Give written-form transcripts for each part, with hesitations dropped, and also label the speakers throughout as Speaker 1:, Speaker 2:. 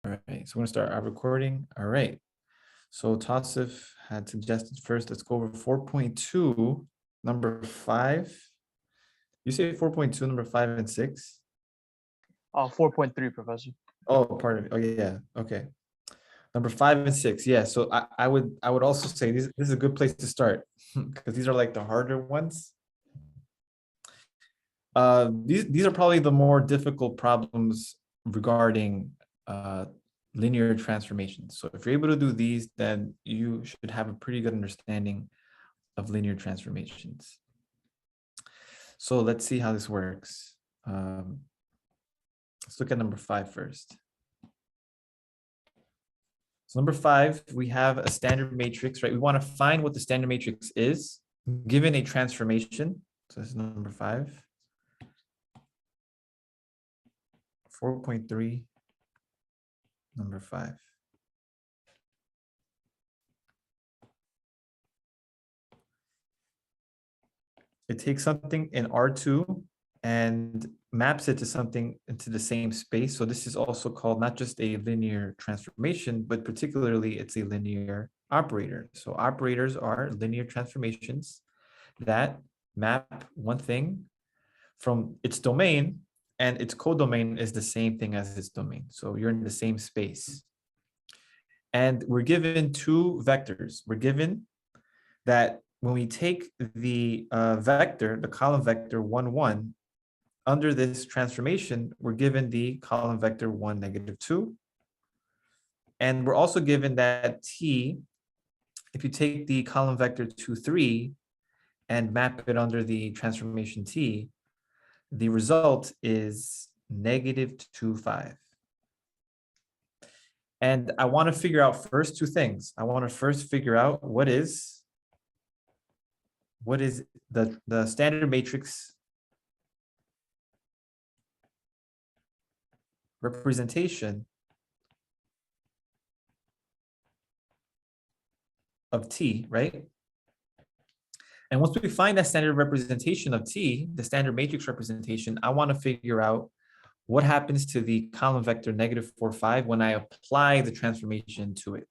Speaker 1: All right, so we're gonna start our recording. All right. So Tassif had suggested first, let's go over 4.2, number 5. You say 4.2, number 5 and 6?
Speaker 2: 4.3, Professor.
Speaker 1: Oh, pardon me. Oh, yeah. Okay. Number 5 and 6. Yeah. So I would also say this is a good place to start because these are like the harder ones. These are probably the more difficult problems regarding linear transformations. So if you're able to do these, then you should have a pretty good understanding of linear transformations. So let's see how this works. Let's look at number 5 first. So number 5, we have a standard matrix, right? We want to find what the standard matrix is given a transformation. So this is number 5. 4.3, number 5. It takes something in R2 and maps it to something into the same space. So this is also called not just a linear transformation, but particularly it's a linear operator. So operators are linear transformations that map one thing from its domain, and its codomain is the same thing as its domain. So you're in the same space. And we're given two vectors. We're given that when we take the vector, the column vector 1, 1, under this transformation, we're given the column vector 1, -2. And we're also given that t, if you take the column vector 2, 3, and map it under the transformation t, the result is -2, 5. And I want to figure out first two things. I want to first figure out what is the standard matrix representation of t, right? And once we find that standard representation of t, the standard matrix representation, I want to figure out what happens to the column vector -4, 5 when I apply the transformation to it.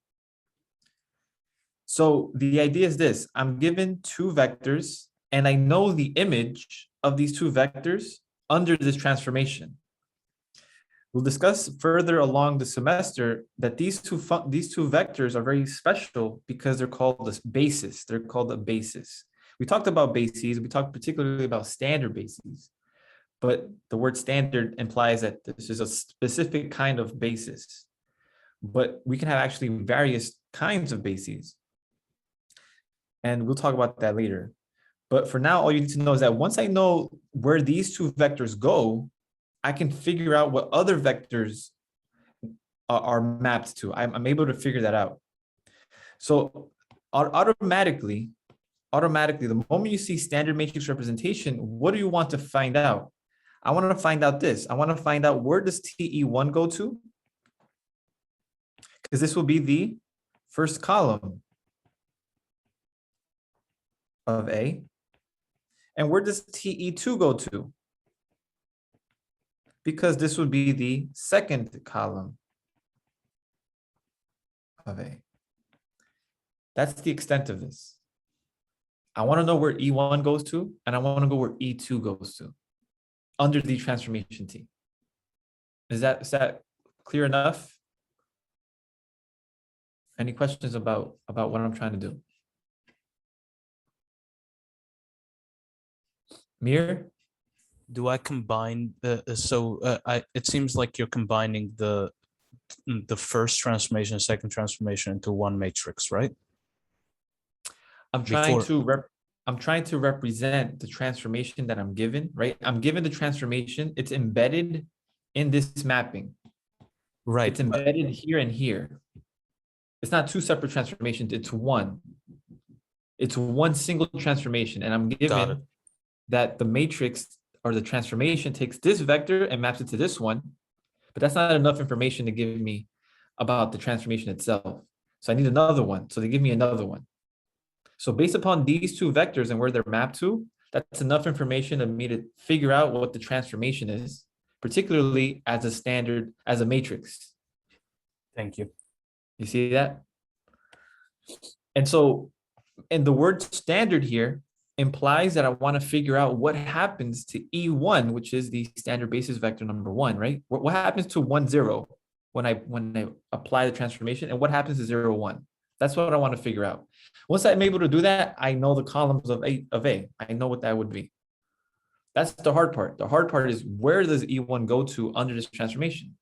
Speaker 1: So the idea is this: I'm given two vectors, and I know the image of these two vectors under this transformation. We'll discuss further along the semester that these two vectors are very special because they're called the basis. They're called a basis. We talked about bases. We talked particularly about standard bases. But the word standard implies that this is a specific kind of basis. But we can have actually various kinds of bases. And we'll talk about that later. But for now, all you need to know is that once I know where these two vectors go, I can figure out what other vectors are mapped to. I'm able to figure that out. So automatically, the moment you see standard matrix representation, what do you want to find out? I want to find out this. I want to find out where does TE1 go to? Because this will be the first column of A. And where does TE2 go to? Because this would be the second column of A. That's the extent of this. I want to know where E1 goes to, and I want to go where E2 goes to under the transformation T. Is that clear enough? Any questions about what I'm trying to do? Mir?
Speaker 3: Do I combine it seems like you're combining the first transformation, second transformation into one matrix, right?
Speaker 1: I'm trying to represent the transformation that I'm given, right? I'm given the transformation, it's embedded in this mapping.
Speaker 3: Right.
Speaker 1: It's embedded here and here. It's not two separate transformations, it's one. It's one single transformation, and I'm given that the matrix or the transformation takes this vector and maps it to this one, but that's not enough information to give me about the transformation itself. So I need another one. So they give me another one. So based upon these two vectors and where they're mapped to, that's enough information for me to figure out what the transformation is, particularly as a standard, as a matrix.
Speaker 3: Thank you.
Speaker 1: You see that? And so, and the word standard here implies that I want to figure out what happens to E1, which is the standard basis vector number 1, right? What happens to 1, 0 when I apply the transformation, and what happens to 0, 1? That's what I want to figure out. Once I'm able to do that, I know the columns of A. I know what that would be. That's the hard part. The hard part is, where does E1 go to under this transformation?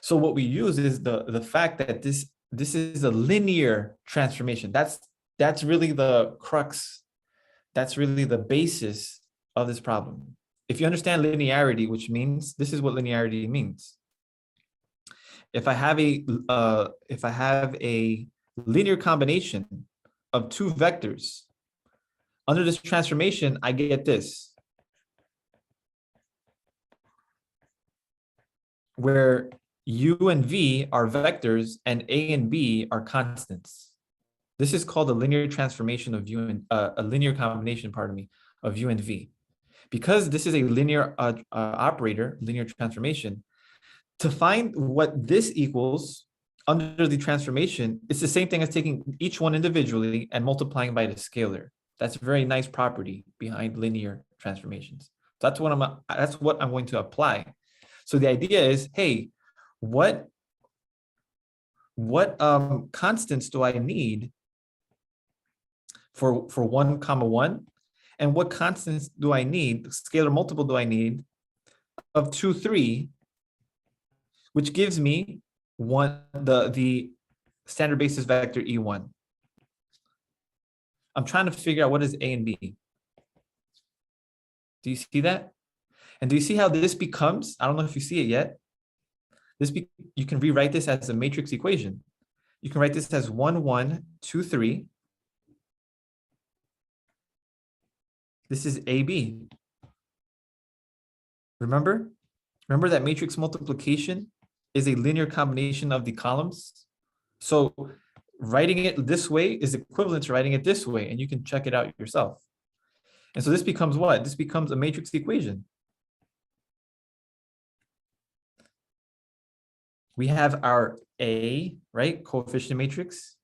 Speaker 1: So what we use is the fact that this is a linear transformation. That's really the crux. That's really the basis of this problem. If you understand linearity, which means, this is what linearity means. If I have a linear combination of two vectors, under this transformation, I get this, where U and V are vectors and A and B are constants. This is called a linear transformation of U and a linear combination, pardon me, of U and V. Because this is a linear operator, linear transformation, to find what this equals under the transformation, it's the same thing as taking each one individually and multiplying by the scalar. That's a very nice property behind linear transformations. That's what I'm going to apply. So the idea is, hey, what constants do I need for 1, 1, and what constants do I need, scalar multiple do I need of 2, 3, which gives me the standard basis vector E1. I'm trying to figure out what is A and B. Do you see that? And do you see how this becomes? I don't know if you see it yet. You can rewrite this as a matrix equation. You can write this as 1, 1, 2, 3. This is AB. Remember that matrix multiplication is a linear combination of the columns. So writing it this way is equivalent to writing it this way, and you can check it out yourself. And so this becomes what? This becomes a matrix equation. We have our A, right, coefficient matrix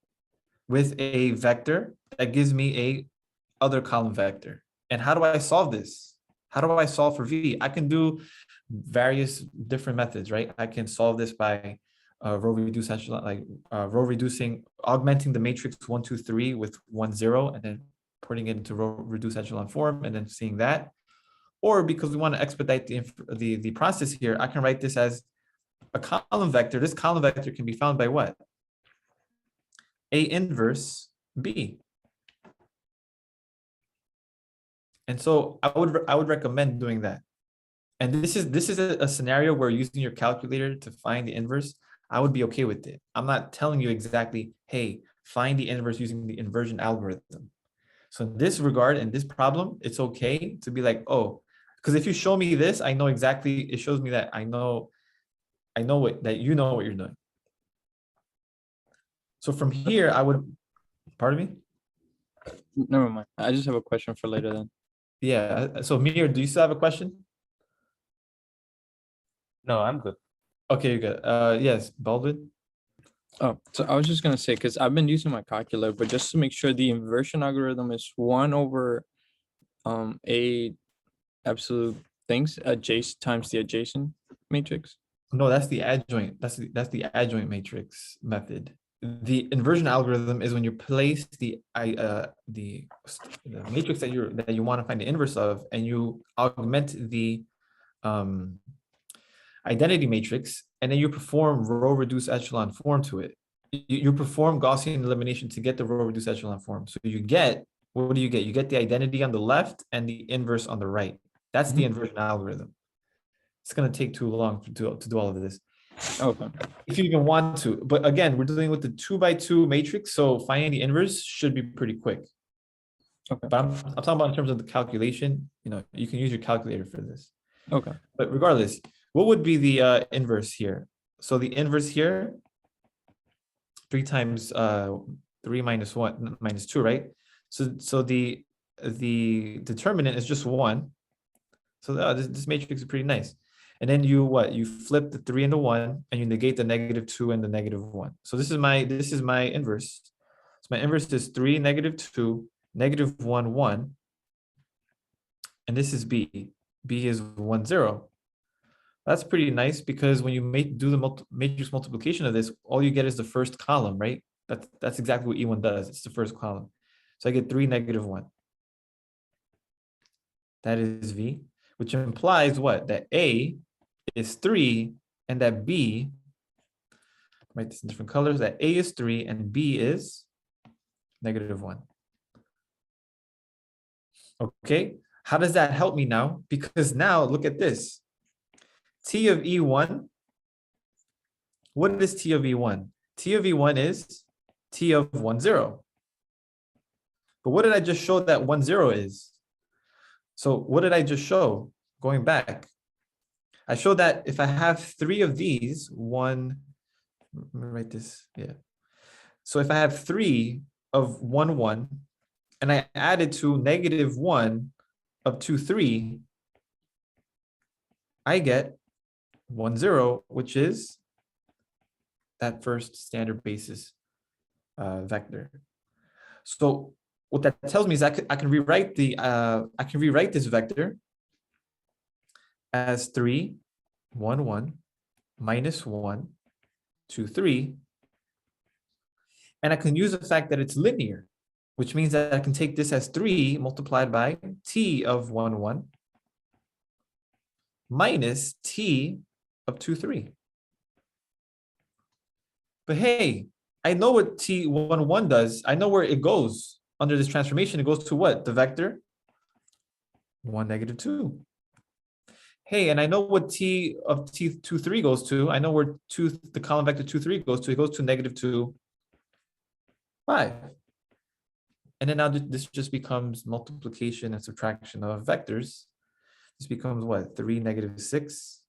Speaker 1: with a vector that gives me a other column vector. And how do I solve this? How do I solve for V? I can do various different methods, right? I can solve this by row reduce echelon, like row reducing, augmenting the matrix 1, 2, 3 with 1, 0, and then putting it into row reduce echelon form, and then seeing that. Or because we want to expedite the process here, I can write this as a column vector. This column vector can be found by what? A inverse B. And so I would recommend doing that. And this is a scenario where using your calculator to find the inverse, I would be okay with it. I'm not telling you exactly, hey, find the inverse using the inversion algorithm. So in this regard, in this problem, it's okay to be like, oh, because if you show me this, I know exactly, it shows me that I know that you know what you're doing. So from here, I would, pardon me?
Speaker 4: Never mind. I just have a question for later then.
Speaker 1: Yeah. So Mir, do you still have a question?
Speaker 3: No, I'm good.
Speaker 1: Okay, good. Yes, Baldwin.
Speaker 4: Oh, so I was just gonna say, because I've been using my calculator, but just to make sure the inversion algorithm is 1 over a absolute things adjacent times the adjacent matrix.
Speaker 1: No, that's the adjoint. That's the adjoint matrix method. The inversion algorithm is when you place the matrix that you want to find the inverse of, and you augment the identity matrix, and then you perform row reduced echelon form to it. You perform Gaussian elimination to get the row reduced echelon form. So you get, what do you get? You get the identity on the left and the inverse on the right. That's the inversion algorithm. It's going to take too long to do all of this.
Speaker 4: Okay.
Speaker 1: If you even want to, but again, we're dealing with the 2 by 2 matrix, so finding the inverse should be pretty quick.
Speaker 4: Okay.
Speaker 1: But I'm talking about in terms of the calculation. You can use your calculator for this.
Speaker 4: Okay.
Speaker 1: But regardless, what would be the inverse here? So the inverse here, 3 times 3 minus 1 minus 2, right? So the determinant is just 1. So this matrix is pretty nice. And then you what? You flip the 3 and the 1, and you negate the -2 and the -1. So this is my inverse. So my inverse is 3, -2, -1, 1. And this is B. B is 1, 0. That's pretty nice because when you do the matrix multiplication of this, all you get is the first column, right? That's exactly what E1 does. It's the first column. So I get 3, -1. That is V, which implies what? That A is 3 and that B, write this in different colors, that A is 3 and B is -1. Okay, how does that help me now? Because now look at this. T of E1, what is T of E1? T of E1 is T of 1, 0. But what did I just show that 1, 0 is? So what did I just show? Going back, I showed that if I have 3 of these, let me write this, yeah. So if I have 3 of 1, 1, and I added to -1 of 2, 3, I get 1, 0, which is that first standard basis vector. So what that tells me is I can rewrite this vector as 3, 1, 1, -1, 2, 3. And I can use the fact that it's linear, which means that I can take this as 3 multiplied by T of 1, 1 minus T of 2, 3. But hey, I know what T1, 1 does. I know where it goes under this transformation. It goes to what? The vector 1, -2. Hey, and I know what T of T2, 3 goes to. I know where the column vector 2, 3 goes to. It goes to -2, 5. And then now this just becomes multiplication and subtraction of vectors. This becomes what? 3, -6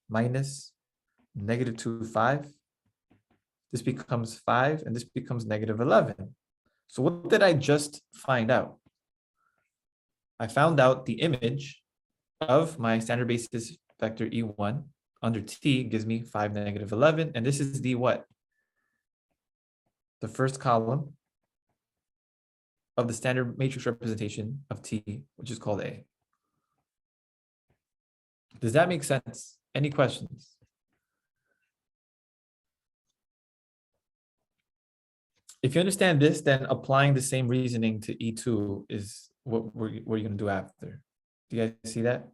Speaker 1: minus -2, 5. This becomes 5, and this becomes -11. So what did I just find out? I found out the image of my standard basis vector E1 under T gives me 5, -11. And this is the what? The first column of the standard matrix representation of T, which is called A. Does that make sense? Any questions? If you understand this, then applying the same reasoning to E2 is what you're going to do after. Do you guys see that?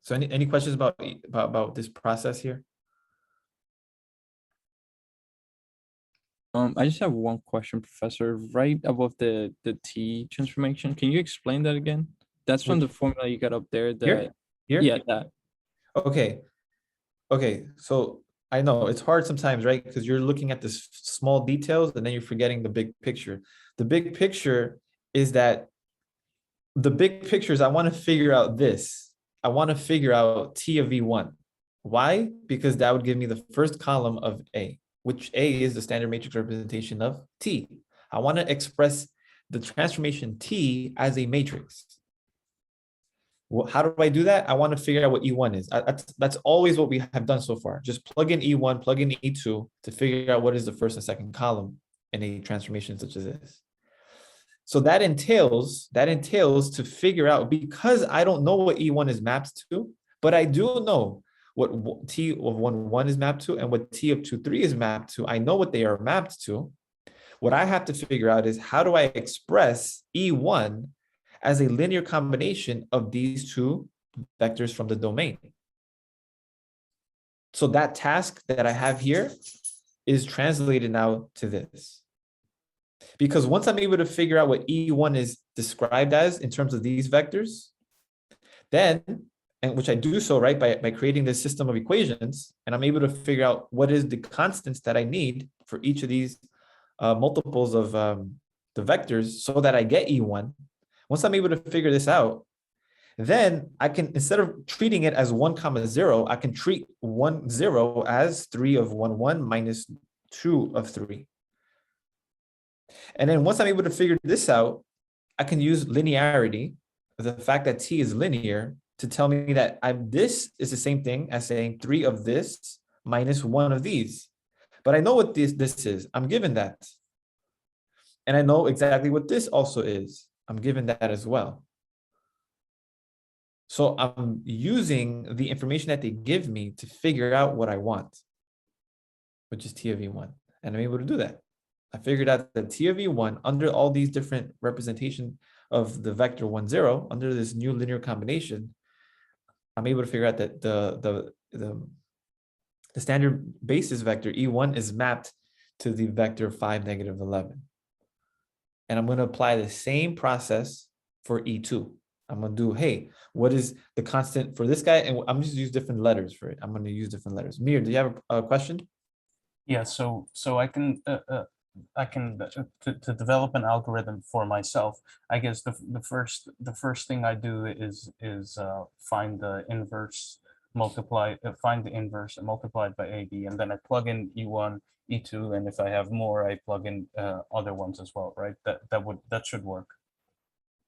Speaker 1: So any questions about this process here?
Speaker 4: I just have one question, Professor. Right above the T transformation, can you explain that again? That's from the formula you got up there.
Speaker 1: Here?
Speaker 4: Yeah, that.
Speaker 1: Okay. So I know it's hard sometimes, right? Because you're looking at the small details and then you're forgetting the big picture. The big picture is that I want to figure out this. I want to figure out T of E1. Why? Because that would give me the first column of A, which A is the standard matrix representation of T. I want to express the transformation T as a matrix. Well, how do I do that? I want to figure out what E1 is. That's always what we have done so far. Just plug in E1, plug in E2 to figure out what is the first and second column in a transformation such as this. So that entails to figure out, because I don't know what E1 is mapped to, but I do know what T of 1, 1 is mapped to and what T of 2, 3 is mapped to. I know what they are mapped to. What I have to figure out is how do I express E1 as a linear combination of these two vectors from the domain. So that task that I have here is translated now to this. Because once I'm able to figure out what E1 is described as in terms of these vectors, then, and which I do so, right, by creating this system of equations, and I'm able to figure out what is the constants that I need for each of these multiples of the vectors so that I get E1. Once I'm able to figure this out, then I can, instead of treating it as 1, 0, I can treat 1, 0 as 3 of 1, 1 minus 2 of 3. And then once I'm able to figure this out, I can use linearity, the fact that T is linear, to tell me that this is the same thing as saying 3 of this minus 1 of these. But I know what this is. I'm given that. And I know exactly what this also is. I'm given that as well. So I'm using the information that they give me to figure out what I want, which is T of E1. And I'm able to do that. I figured out that T of E1 under all these different representation of the vector 1, 0, under this new linear combination, I'm able to figure out that the standard basis vector E1 is mapped to the vector 5, negative 11. And I'm going to apply the same process for E2. I'm going to do, hey, what is the constant for this guy? And I'm just use different letters for it. I'm going to use different letters. Mir, do you have a question?
Speaker 3: Yeah, so I can to develop an algorithm for myself. I guess the first thing I do is find the inverse, find the inverse and multiply it by AB, and then I plug in E1, E2, and if I have more, I plug in other ones as well, right? That should work.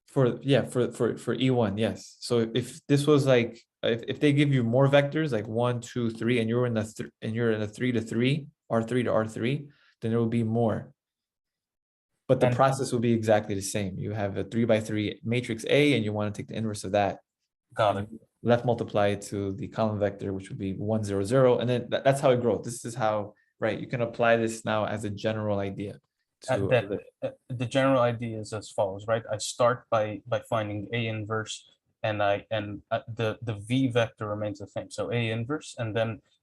Speaker 1: For E1, yes. So if this was like if they give you more vectors like 1, 2, 3, and you're in the 3 to 3, R3 to R3, then there will be more. But the process will be exactly the same. You have a 3 by 3 matrix A, and you want to take the inverse of that.
Speaker 3: Got it.
Speaker 1: Left multiply it to the column vector, which would be 1, 0, 0, and then that's how it grows. This is how, right? You can apply this now as a general idea.
Speaker 3: The general idea is as follows, right? I start by finding A inverse, and the V vector remains the same. So A inverse, and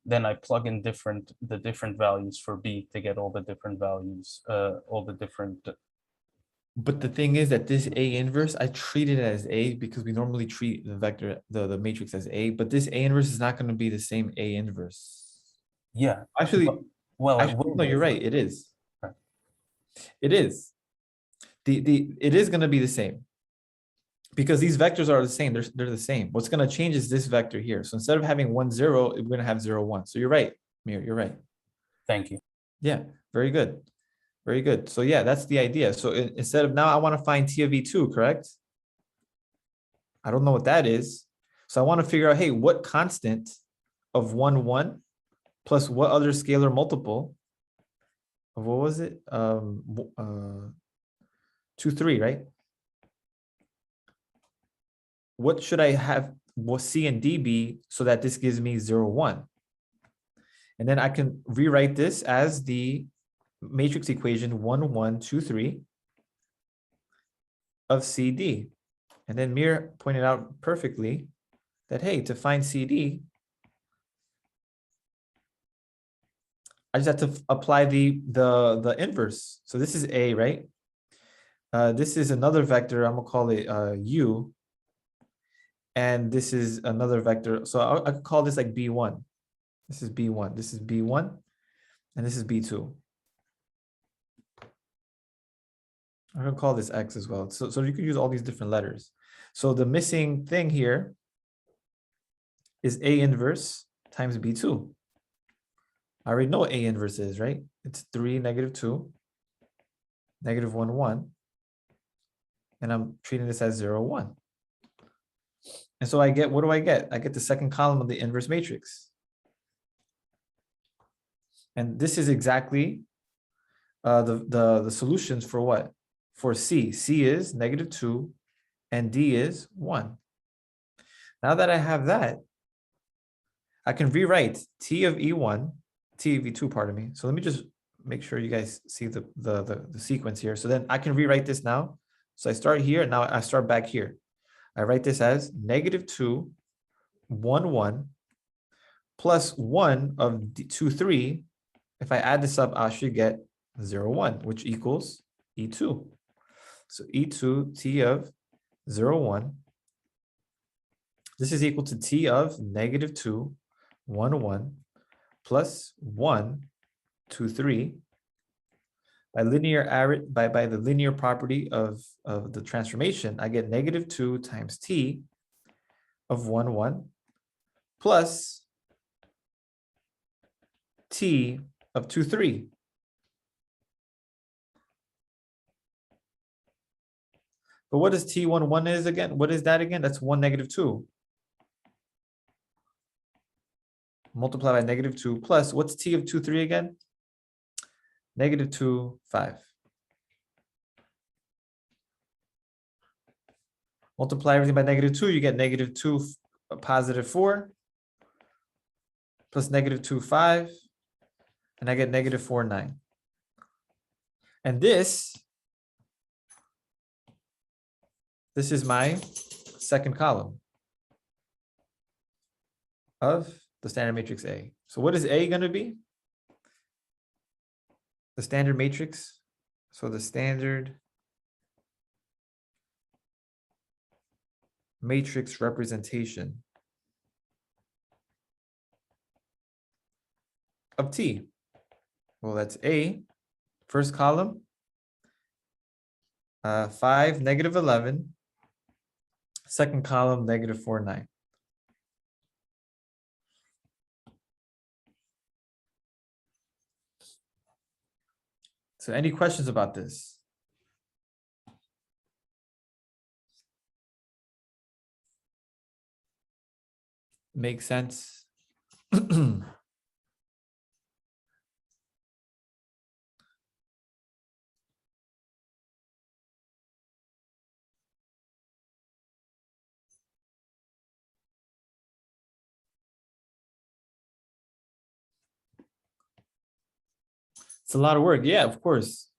Speaker 3: then I plug in the different values for B to get all the different values, all the different.
Speaker 1: But the thing is that this A inverse, I treat it as A because we normally treat the vector, the matrix as A, but this A inverse is not going to be the same A inverse.
Speaker 3: Yeah.
Speaker 1: Actually,
Speaker 3: well,
Speaker 1: no, you're right. It is.
Speaker 3: Right.
Speaker 1: It is. It is going to be the same because these vectors are the same. They're the same. What's going to change is this vector here. So instead of having 1, 0, we're going to have 0, 1. So you're right, Mir, you're right.
Speaker 3: Thank you.
Speaker 1: Yeah, very good. Very good. So yeah, that's the idea. So instead of now, I want to find T of E2, correct? I don't know what that is. So I want to figure out, hey, what constant of 1, 1 plus what other scalar multiple of what was it? 2, 3, right? What should I have C and D be so that this gives me 0, 1? And then I can rewrite this as the matrix equation 1, 1, 2, 3 of CD. And then Mir pointed out perfectly that, hey, to find CD, I just have to apply the inverse. So this is A, right? This is another vector. I'm gonna call it U. And this is another vector. So I could call this like B1. This is B1. This is B1. And this is B2. I'm gonna call this X as well. So you could use all these different letters. So the missing thing here is A inverse times B2. I already know what A inverse is, right? It's 3, negative 2, negative 1, 1. And I'm treating this as 0, 1. And so I get, what do I get? I get the second column of the inverse matrix. And this is exactly the solutions for what? For C. C is negative 2 and D is 1. Now that I have that, I can rewrite T of E1, T of E2, pardon me. So let me just make sure you guys see the sequence here. So then I can rewrite this now. So I start here, now I start back here. I write this as negative 2, 1, 1, plus 1 of 2, 3. If I add this up, I should get 0, 1, which equals E2. So E2, T of 0, 1. This is equal to T of negative 2, 1, 1, plus 1, 2, 3. By the linear property of the transformation, I get negative 2 times T of 1, 1, plus T of 2, 3. But what does T1, 1 is again? What is that again? That's 1, negative 2. multiply by -2 plus, what's t of 2, 3 again? -2, 5. Multiply everything by -2, you get -2, +4, plus -2, 5, and I get -4, 9. And this is my second column of the standard matrix A. So what is A going to be? The standard matrix. So the standard matrix representation of T. Well, that's A, first column, 5, -11, second column, -4, 9. So any questions about this? Make sense? It's a lot of work. Yeah, of course.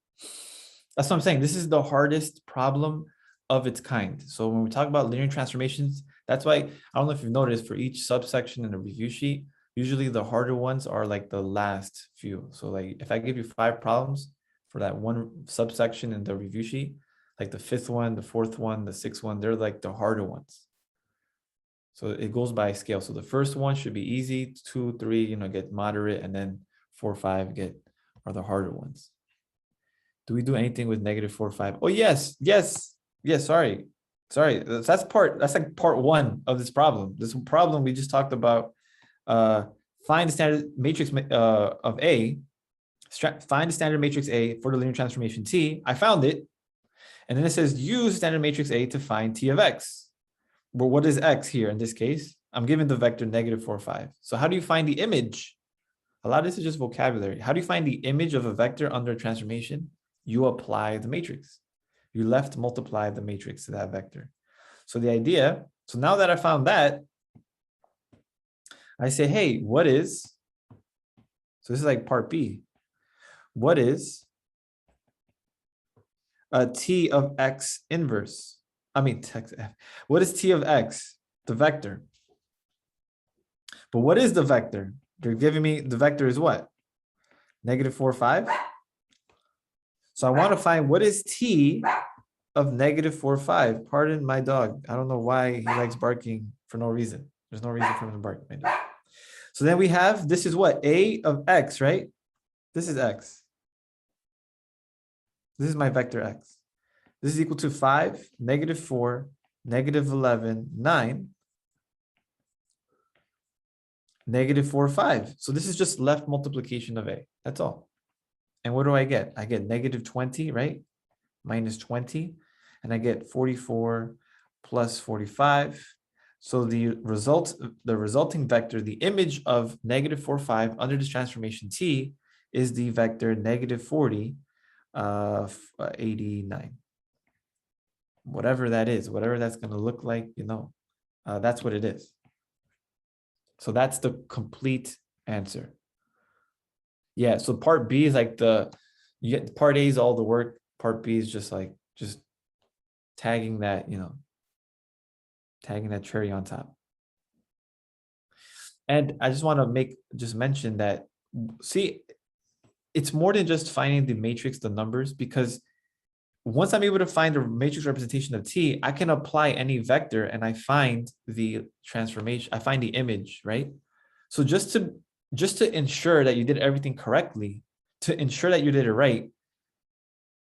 Speaker 1: That's what I'm saying. This is the hardest problem of its kind. So when we talk about linear transformations, that's why, I don't know if you've noticed, for each subsection in the review sheet, usually the harder ones are like the last few. So like if I give you 5 problems for that one subsection in the review sheet, like the 5th one, the 4th one, the 6th one, they're like the harder ones. So it goes by scale. So the first one should be easy, 2, 3, get moderate, and then 4, 5 are the harder ones. Do we do anything with -4, 5? Oh, yes. Sorry. That's like part 1 of this problem. This problem we just talked about. Find the standard matrix of A. Find the standard matrix A for the linear transformation T. I found it. And then it says use standard matrix A to find T of X. Well, what is X here in this case? I'm given the vector -4, 5. So how do you find the image? A lot of this is just vocabulary. How do you find the image of a vector under transformation? You apply the matrix. You left multiply the matrix to that vector. So the idea, so now that I found that, I say, hey, what is, so this is like part B. What is a T of X inverse? What is T of X? The vector. But what is the vector? They're giving me the vector is what? -4, 5. So I want to find what is T of -4, 5. Pardon my dog. I don't know why he likes barking for no reason. There's no reason for him to bark. So then we have, this is what? A of X, right? This is X. This is my vector X. This is equal to 5, -4, -11, 9, -4, 5. So this is just left multiplication of A. That's all. And what do I get? I get -20, right? -20. And I get 44 plus 45. So the resulting vector, the image of -4, 5 under this transformation T is the vector -40, 89. Whatever that is, whatever that's going to look like, that's what it is. So that's the complete answer. Yeah, so part B is like you get part A is all the work. Part B is just tagging that, tagging that cherry on top. And I just want to mention that, see, it's more than just finding the matrix, the numbers, because once I'm able to find the matrix representation of T, I can apply any vector and I find the transformation, I find the image, right? So just to ensure that you did everything correctly, to ensure that you did it right,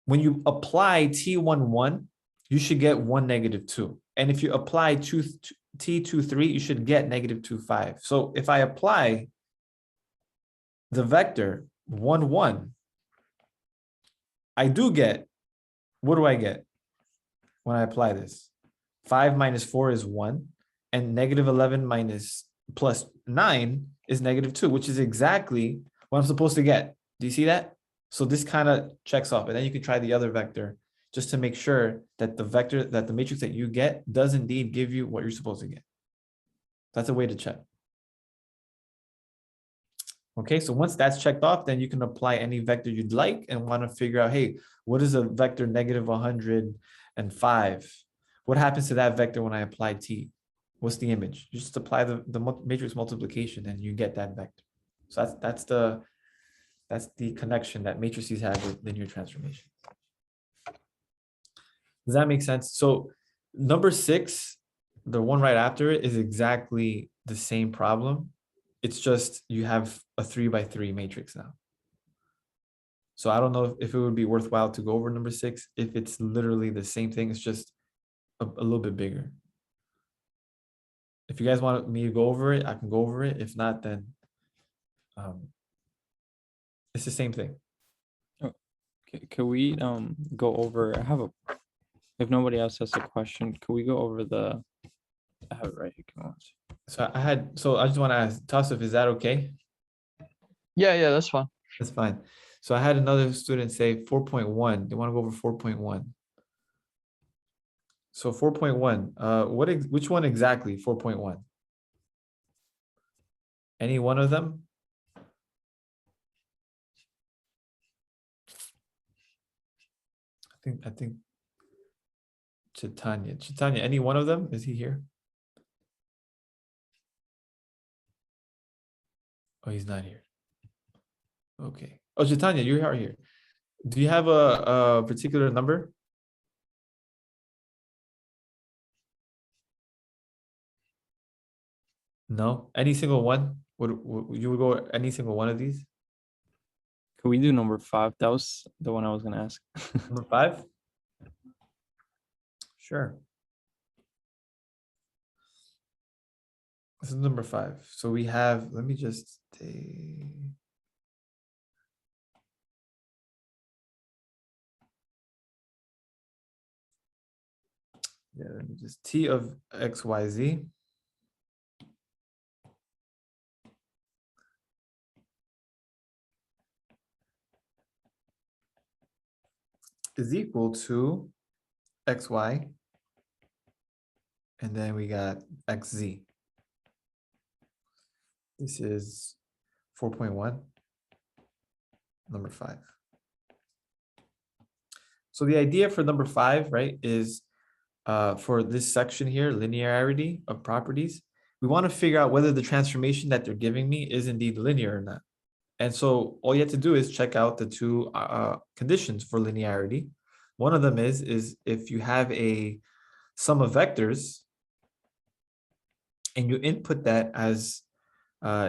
Speaker 1: when you apply T11, you should get 1, -2. And if you apply T23, you should get -25. So if I apply the vector 1, 1, I do get, what do I get when I apply this? 5 minus 4 is 1, and -11 plus 9 is -2, which is exactly what I'm supposed to get. Do you see that? So this kind of checks off, and then you can try the other vector just to make sure that the matrix that you get does indeed give you what you're supposed to get. That's a way to check. Okay, so once that's checked off, then you can apply any vector you'd like and want to figure out, hey, what is a vector -105? What happens to that vector when I apply t? What's the image? You just apply the matrix multiplication and you get that vector. So that's the connection that matrices have with linear transformation. Does that make sense? So number 6, the one right after it, is exactly the same problem. It's just you have a 3x3 matrix now. So I don't know if it would be worthwhile to go over number 6 if it's literally the same thing. It's just a little bit bigger. If you guys want me to go over it, I can go over it. If not, then it's the same thing.
Speaker 4: Can we go over? If nobody else has a question, can we go over the? I have it right here. Come on.
Speaker 1: So I just want to ask Tassif, is that okay?
Speaker 2: Yeah, that's fine.
Speaker 1: That's fine. So I had another student say 4.1. They want to go over 4.1. So 4.1, which one exactly? 4.1. Any one of them? I think Chaitanya, any one of them? Is he here? Oh, he's not here. Okay. Oh, Chaitanya, you are here. Do you have a particular number? No, any single one? Would you would go any single one of these?
Speaker 4: Can we do number 5? That was the one I was gonna ask.
Speaker 1: Number 5? Sure. This is number 5. So we have, let me just take. Yeah, let me just T of X, Y, Z. Is equal to XY. And then we got XZ. This is 4.1, number 5. So the idea for number 5, right, is for this section here, linearity of properties, we want to figure out whether the transformation that they're giving me is indeed linear or not. And so all you have to do is check out the two conditions for linearity. One of them is if you have a sum of vectors and you input that as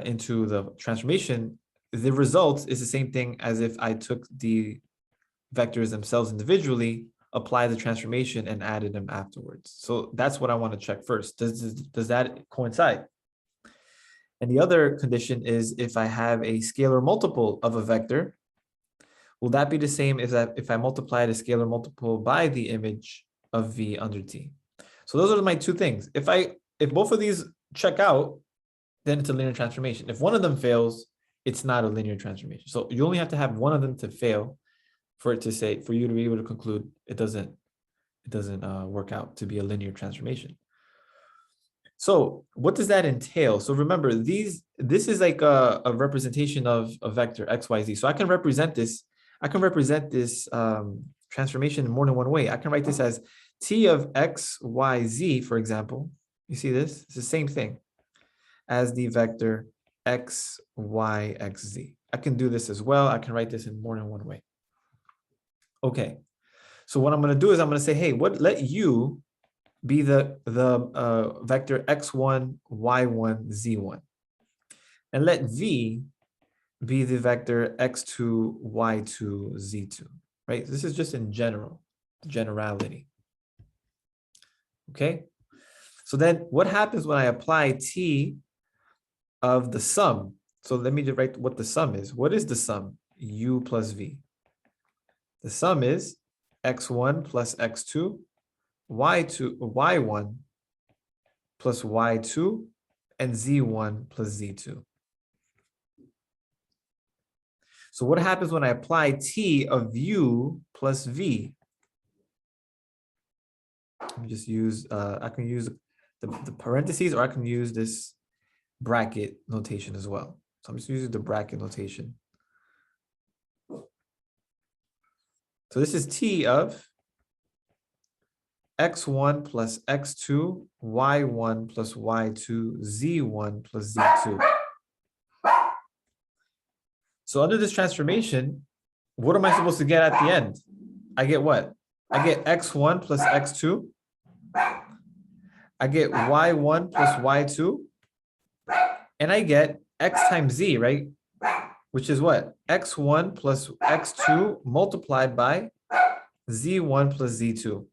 Speaker 1: into the transformation, the result is the same thing as if I took the vectors themselves individually, apply the transformation, and added them afterwards. So that's what I want to check first. Does that coincide? And the other condition is if I have a scalar multiple of a vector, will that be the same as that if I multiply the scalar multiple by the image of V under T? So those are my two things. If both of these check out, then it's a linear transformation. If one of them fails, it's not a linear transformation. So you only have to have one of them to fail for you to be able to conclude it doesn't work out to be a linear transformation. So what does that entail? So remember, this is like a representation of a vector X, Y, Z. So I can represent this transformation in more than one way. I can write this as T of X, Y, Z, for example. You see this? It's the same thing as the vector X, Y, X, Z. I can do this as well. I can write this in more than one way. Okay. So what I'm going to do is I'm going to say, hey, let U be the vector x1, y1, z1. And let V be the vector x2, y2, z2, right? This is just in generality. Okay? So then what happens when I apply T of the sum? So let me just write what the sum is. What is the sum? U plus V. The sum is x1 plus x2, y1 plus y2, and z1 plus z2. So what happens when I apply T of U plus V? Let me just use, I can use the parentheses, or I can use this bracket notation as well. So I'm just using the bracket notation. So this is T of x1 plus x2, y1 plus y2, z1 plus z2. So under this transformation, what am I supposed to get at the end? I get what? I get x1 plus x2. I get y1 plus y2. And I get x times z, right? Which is what? x1 plus x2 multiplied by z1 plus z2.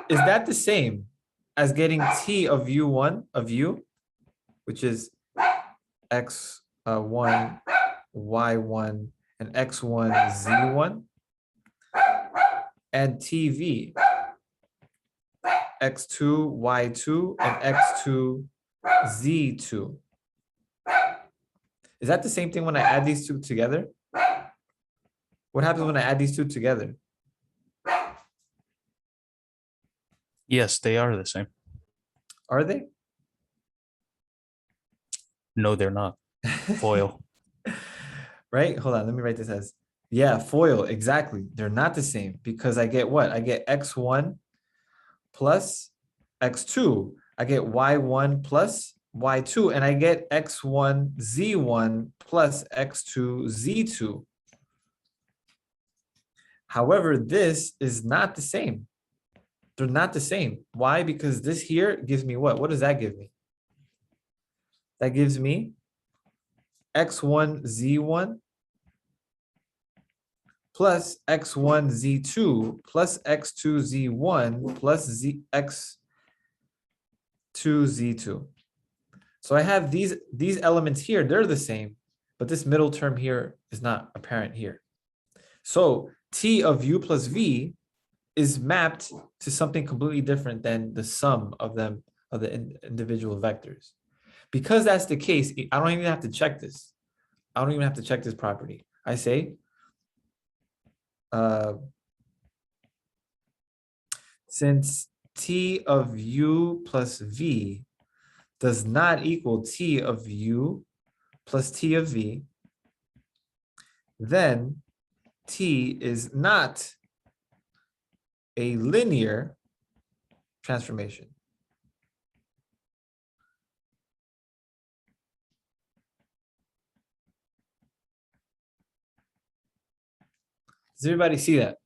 Speaker 1: Is that the same as getting T of U1 of U, which is x1, y1, and x1, z1, and TV, x2, y2, and x2, z2? Is that the same thing when I add these two together? What happens when I add these two together?
Speaker 3: Yes, they are the same.
Speaker 1: Are they?
Speaker 3: No, they're not. Foil.
Speaker 1: Right? Hold on, let me write this as, yeah, foil, exactly. They're not the same because I get what? I get x1 plus x2. I get y1 plus y2, and I get x1 z1 plus x2 z2. However, this is not the same. They're not the same. Why? Because this here gives me what? What does that give me? That gives me x1 z1 plus x1 z2 plus x2 z1 plus x2 z2. So I have these elements here, they're the same, but this middle term here is not apparent here. So T of U plus V is mapped to something completely different than the sum of them, of the individual vectors. Because that's the case, I don't even have to check this. I don't even have to check this property. I say, since T of U plus V does not equal T of U plus T of V, then T is not a linear transformation. Does everybody see that?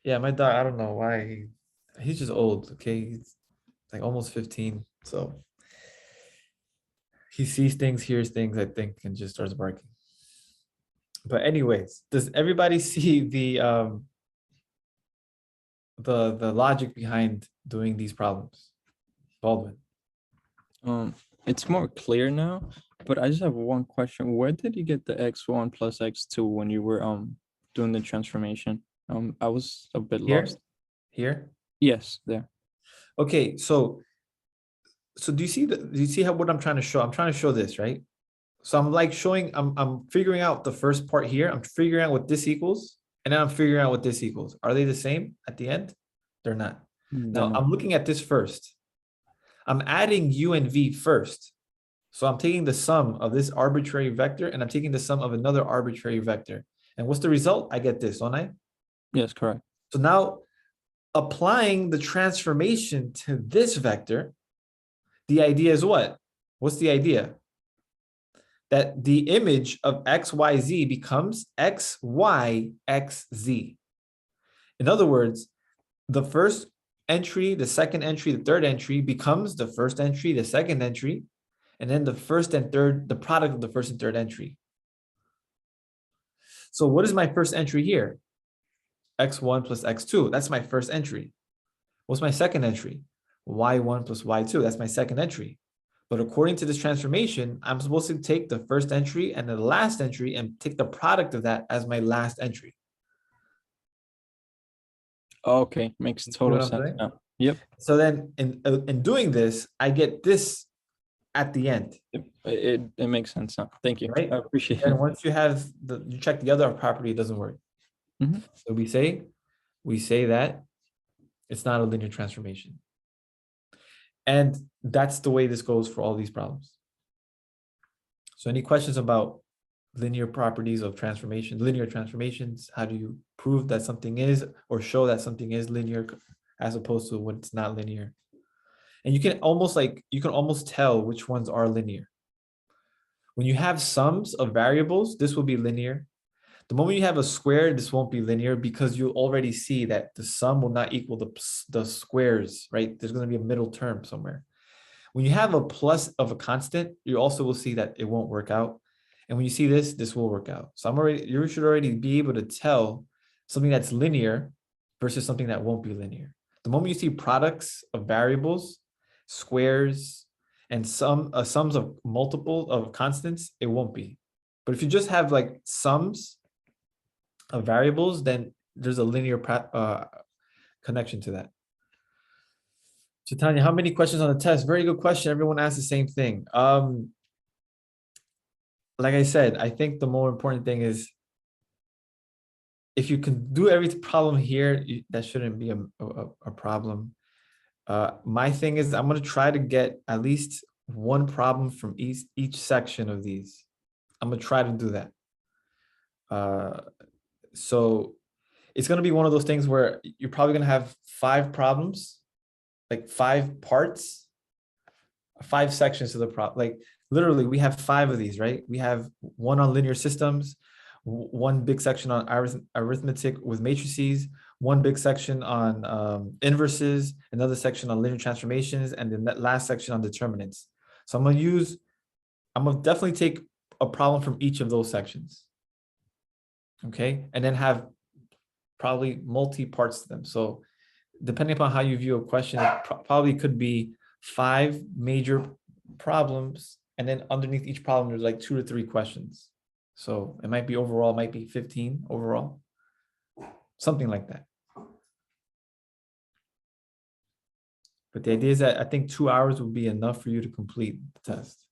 Speaker 1: Yeah, my dog, I don't know why he's just old, okay? He's like almost 15, so he sees things, hears things, I think, and just starts barking. But anyways, does everybody see the logic behind doing these problems? Baldwin.
Speaker 4: It's more clear now, but I just have one question. Where did you get the x1 plus x2 when you were doing the transformation? I was a bit
Speaker 1: Here?
Speaker 4: lost.
Speaker 1: Here?
Speaker 4: Yes, there.
Speaker 1: Okay, so do you see how what I'm trying to show? I'm trying to show this, right? So I'm like showing, I'm figuring out the first part here. I'm figuring out what this equals, and then I'm figuring out what this equals. Are they the same at the end? They're not. Now I'm looking at this first. I'm adding U and V first. So I'm taking the sum of this arbitrary vector and I'm taking the sum of another arbitrary vector. And what's the result? I get this, don't I?
Speaker 4: Yes, correct.
Speaker 1: So now applying the transformation to this vector, the idea is what? What's the idea? That the image of XYZ becomes XYXZ. In other words, the first entry, the second entry, the third entry becomes the first entry, the second entry, and then the first and third, the product of the first and third entry. So what is my first entry here? X1 plus X2, that's my first entry. What's my second entry? Y1 plus Y2, that's my second entry. But according to this transformation, I'm supposed to take the first entry and the last entry and take the product of that as my last entry.
Speaker 4: Okay, makes
Speaker 1: See what
Speaker 4: total
Speaker 1: I'm
Speaker 4: sense
Speaker 1: saying?
Speaker 4: now. Yep.
Speaker 1: So then in doing this, I get this at the end,
Speaker 4: It makes sense now. Thank you.
Speaker 1: right?
Speaker 4: I appreciate
Speaker 1: And
Speaker 4: it.
Speaker 1: once you have you check the other property, it doesn't work.
Speaker 4: Mhm.
Speaker 1: So we say that it's not a linear transformation. And that's the way this goes for all these problems. So any questions about linear properties of transformation, linear transformations? How do you prove that something is or show that something is linear as opposed to when it's not linear? And you can almost tell which ones are linear. When you have sums of variables, this will be linear. The moment you have a square, this won't be linear because you already see that the sum will not equal the squares, right? There's going to be a middle term somewhere. When you have a plus of a constant, you also will see that it won't work out. And when you see this, this will work out. So you should already be able to tell something that's linear versus something that won't be linear. The moment you see products of variables, squares, and sums of multiple of constants, it won't be. But if you just have like sums of variables, then there's a linear connection to that. So Tanya, how many questions on the test? Very good question. Everyone asked the same thing. Like I said, I think the more important thing is if you can do every problem here, that shouldn't be a problem. My thing is I'm going to try to get at least one problem from each section of these. I'm going to try to do that. So it's going to be one of those things where you're probably going to have 5 problems, like 5 parts, 5 sections to the problem. Like literally we have 5 of these, right? We have one on linear systems, one big section on arithmetic with matrices, one big section on inverses, another section on linear transformations, and then that last section on determinants. So I'm going to definitely take a problem from each of those sections. Okay, and then have probably multi parts to them. So depending upon how you view a question, it probably could be 5 major problems, and then underneath each problem, there's like 2 to 3 questions. So it might be overall, might be 15 overall, something like that. But the idea is that I think 2 hours would be enough for you to complete the test.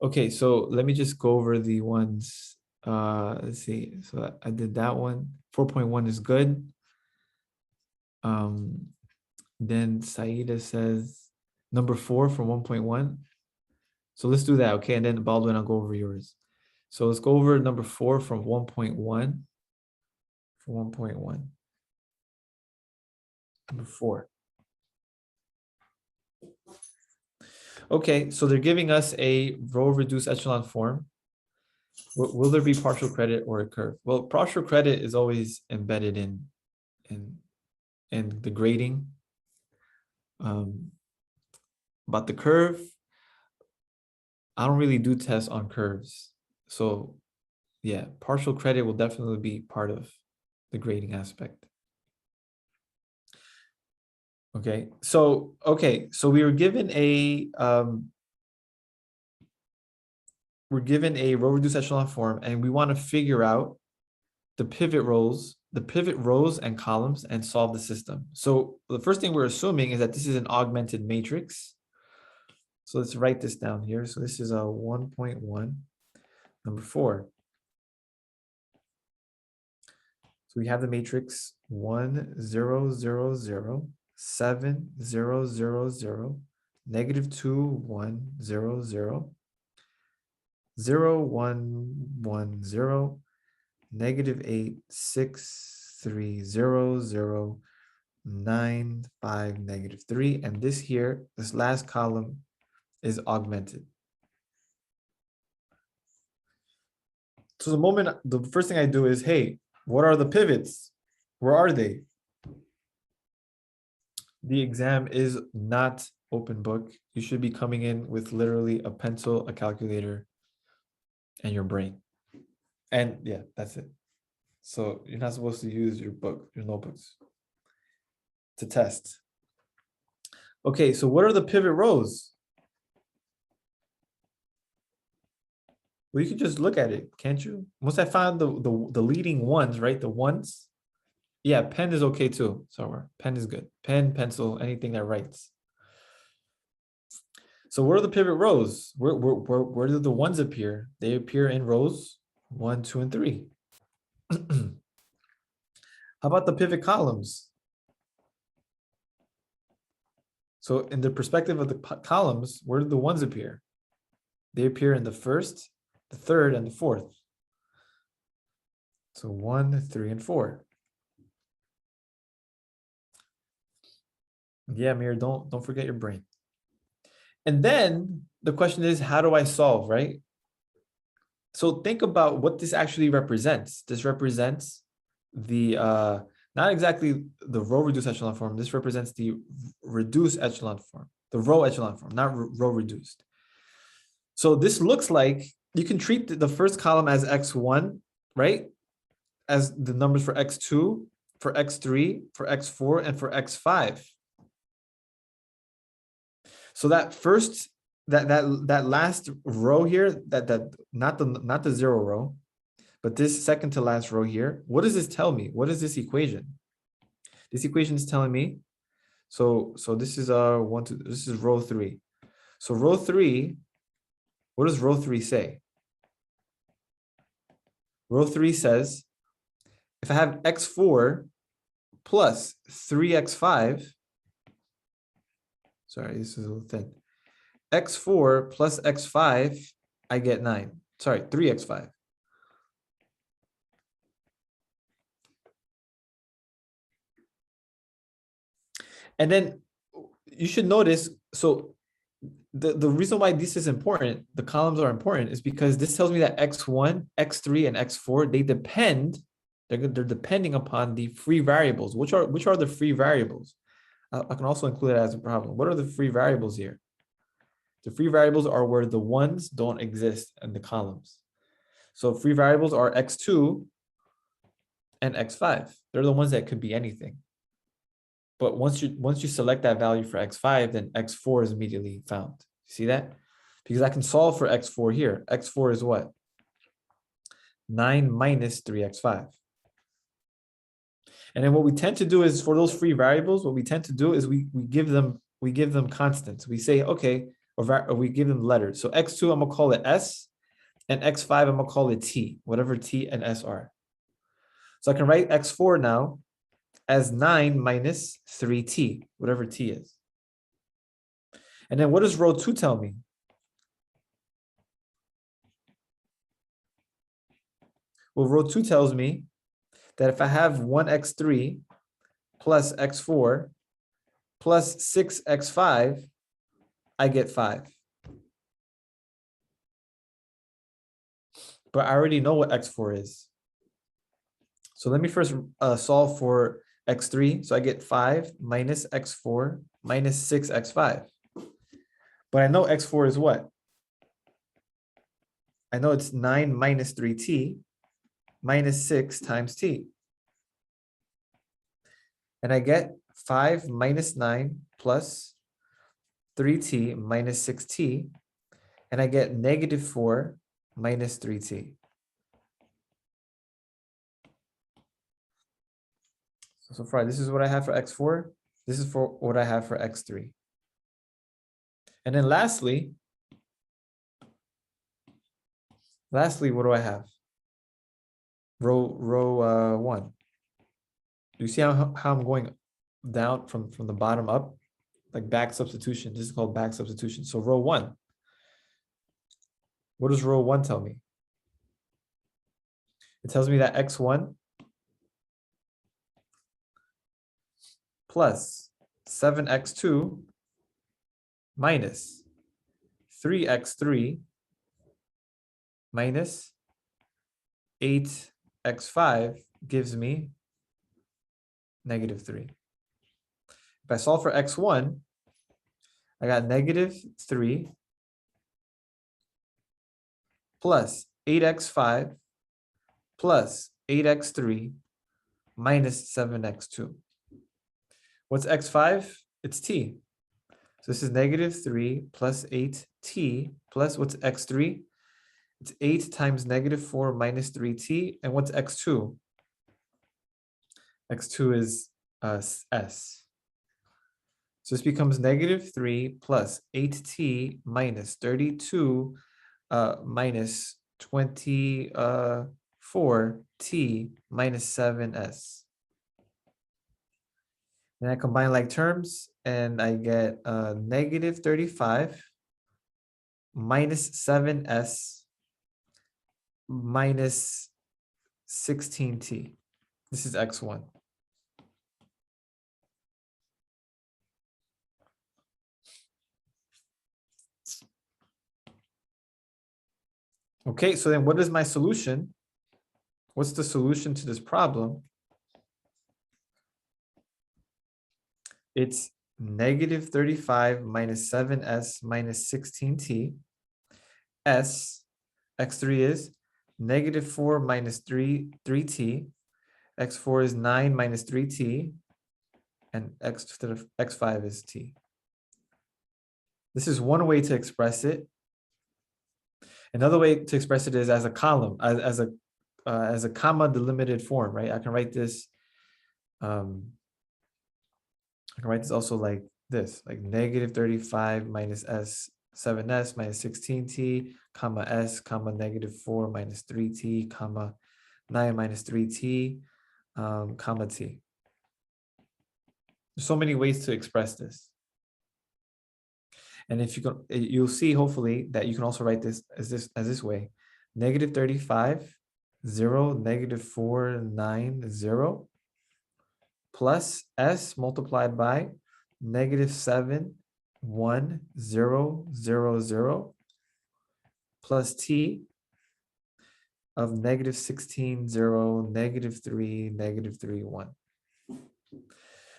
Speaker 1: Okay, so let me just go over the ones. Let's see. So I did that one. 4.1 is good. Then Saida says number 4 from 1.1. So let's do that, okay? And then Baldwin, I'll go over yours. So let's go over number 4 from 1.1. From 1.1. Number 4. Okay, so they're giving us a row reduced echelon form. Will there be partial credit or a curve? Well, partial credit is always embedded in the grading. But the curve, I don't really do tests on curves. So yeah, partial credit will definitely be part of the grading aspect. Okay, so we were given a row reduced echelon form, and we want to figure out the pivot rows and columns and solve the system. So the first thing we're assuming is that this is an augmented matrix. So let's write this down here. So this is a 1.1, number 4. So we have the matrix 1, 0, 0, 0, 7, 0, 0, 0, negative 2, 1, 0, 0, 0, 1, 1, 0, negative 8, 6, 3, 0, 0, 9, 5, negative 3. And this here, this last column is augmented. So the first thing I do is, hey, what are the pivots? Where are they? The exam is not open book. You should be coming in with literally a pencil, a calculator, and your brain. And yeah, that's it. So you're not supposed to use your notebooks to test. Okay, so what are the pivot rows? Well, you can just look at it, can't you? Once I found the leading ones, right? The ones, Yeah, pen is okay too. Somewhere. Pen is good. Pen, pencil, anything that writes. So where are the pivot rows? Where do the ones appear? They appear in rows 1, 2, and 3. How about the pivot columns? So in the perspective of the columns, where do the ones appear? They appear in the first, the third, and the fourth. So 1, 3, and 4. Yeah, Mir, don't forget your brain. And then the question is, how do I solve, right? So think about what this actually represents. This represents the not exactly the row reduced echelon form. This represents the reduced echelon form, the row echelon form, not row reduced. So this looks like you can treat the first column as x1, right? As the numbers for x2, for x3, for x4, and for x5. So that first, that last row here, that not the zero row, but this second to last row here, what does this tell me? What is this equation? This equation is telling me, so this is this is row 3. So row 3, what does row 3 say? Row 3 says, if I have x4 plus 3x5, sorry, this is a little thin. x4 plus x5, I get 9. Sorry, 3x5. And then you should notice, so the reason why this is important, the columns are important, is because this tells me that x1, x3, and x4, they depend, they're depending upon the free variables. Which are the free variables? I can also include it as a problem. What are the free variables here? The free variables are where the ones don't exist in the columns. So free variables are x2 and x5. They're the ones that could be anything. But once you select that value for x5, then x4 is immediately found. See that? Because I can solve for x4 here. x4 is what? 9 minus 3x5. And then what we tend to do is, for those free variables, what we tend to do is we give them constants. We say, okay, or we give them letters. So x2, I'm gonna call it s, and x5, I'm gonna call it t, whatever t and s are. So I can write x4 now as 9 minus 3t, whatever t is. And then what does row 2 tell me? Well, row 2 tells me that if I have 1x3 plus x4 plus 6x5, I get 5. But I already know what x4 is. So let me first solve for x3. So I get 5 minus x4 minus 6x5. But I know x4 is what? I know it's 9 minus 3t minus 6 times t. And I get 5 minus 9 plus 3t minus 6t. And I get negative 4 minus 3t. So far, this is what I have for x4. This is for what I have for x3. And then lastly, what do I have? Row 1. Do you see how I'm going down from the bottom up? Like back substitution. This is called back substitution. So row 1. What does row 1 tell me? It tells me that x1 plus 7x2 minus 3x3 minus 8x5 gives me negative 3. If I solve for x1, I got negative 3 plus 8x5 plus 8x3 minus 7x2. What's x5? It's t. So this is negative 3 plus 8t plus what's x3? It's 8 times negative 4 minus 3t. And what's x2? x2 is s. So this becomes -3 plus 8t minus 32 minus 24t minus 7s. Then I combine like terms and I get -35 minus 7s minus 16t. This is x1. Okay, so then what is my solution? What's the solution to this problem? It's -35 minus 7s minus 16t. S, x3 is -4 minus 3t. x4 is 9 minus 3t. And x5 is t. This is one way to express it. Another way to express it is as a column, as a comma delimited form, right? I can write this. I can write this also like this, like -35 minus s 7s minus 16t, comma s, comma -4 minus 3t, comma 9 minus 3t, comma t. There's so many ways to express this. And if you can, you'll see hopefully that you can also write this as this way: -35, 0, -4, 9, 0, plus s multiplied by -7, 1, 0, 0, 0, plus t of -16, 0, -3, -3, 1.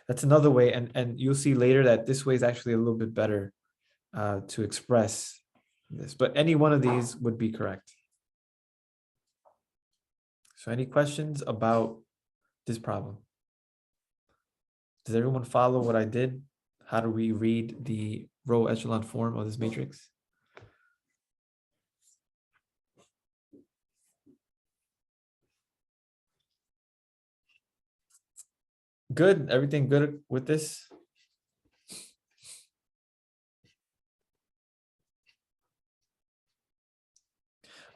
Speaker 1: That's another way, and you'll see later that this way is actually a little bit better to express this, but any one of these would be correct. So any questions about this problem? Does everyone follow what I did? How do we read the row echelon form of this matrix? Good, everything good with this?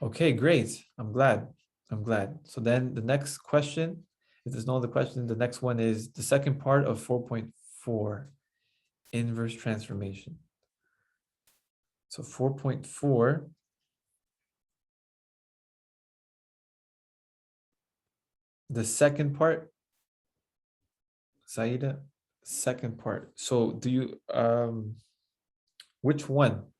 Speaker 1: Okay, great. I'm glad. So then the next question, if there's no other question, the next one is the second part of 4.4, inverse transformation. So 4.4, the second part, Saida, second part. So do you, which one?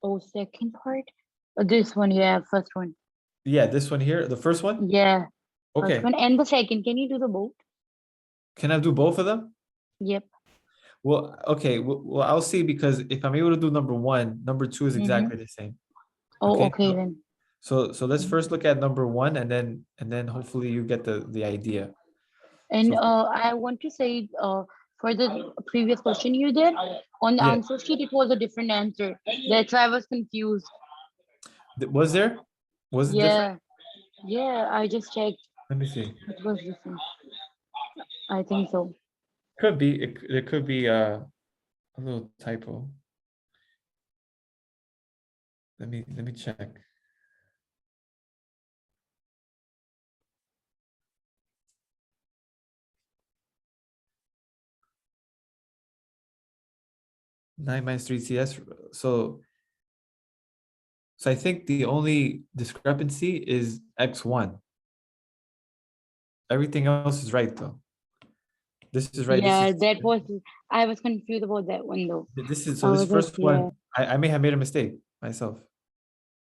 Speaker 5: Oh, second part? This one, yeah, first one.
Speaker 1: Yeah, this one here, the first one?
Speaker 5: Yeah,
Speaker 1: Okay,
Speaker 5: first one and the second. Can you do the both?
Speaker 1: can I do both of them?
Speaker 5: Yep.
Speaker 1: Well, okay, well, I'll see, because if I'm able to do number one, number two is exactly the same.
Speaker 5: Oh,
Speaker 1: Okay,
Speaker 5: okay
Speaker 1: so-
Speaker 5: then.
Speaker 1: So let's first look at number one, and then hopefully you get the idea.
Speaker 5: And
Speaker 1: So-
Speaker 5: I want to say for the previous question you did, on the
Speaker 1: Yeah.
Speaker 5: answer sheet, it was a different answer. That's why I was confused.
Speaker 1: Was there? Was it different?
Speaker 5: Yeah, I just checked.
Speaker 1: Let me see.
Speaker 5: It was different. I think so.
Speaker 1: Could be. It could be a little typo. Let me check. Nine minus 3ts. So I think the only discrepancy is x1. Everything else is right though. This is right.
Speaker 5: Yeah, that was, I was confused about that one though.
Speaker 1: This is
Speaker 5: I
Speaker 1: this
Speaker 5: was like,
Speaker 1: first one. I may have made a mistake myself,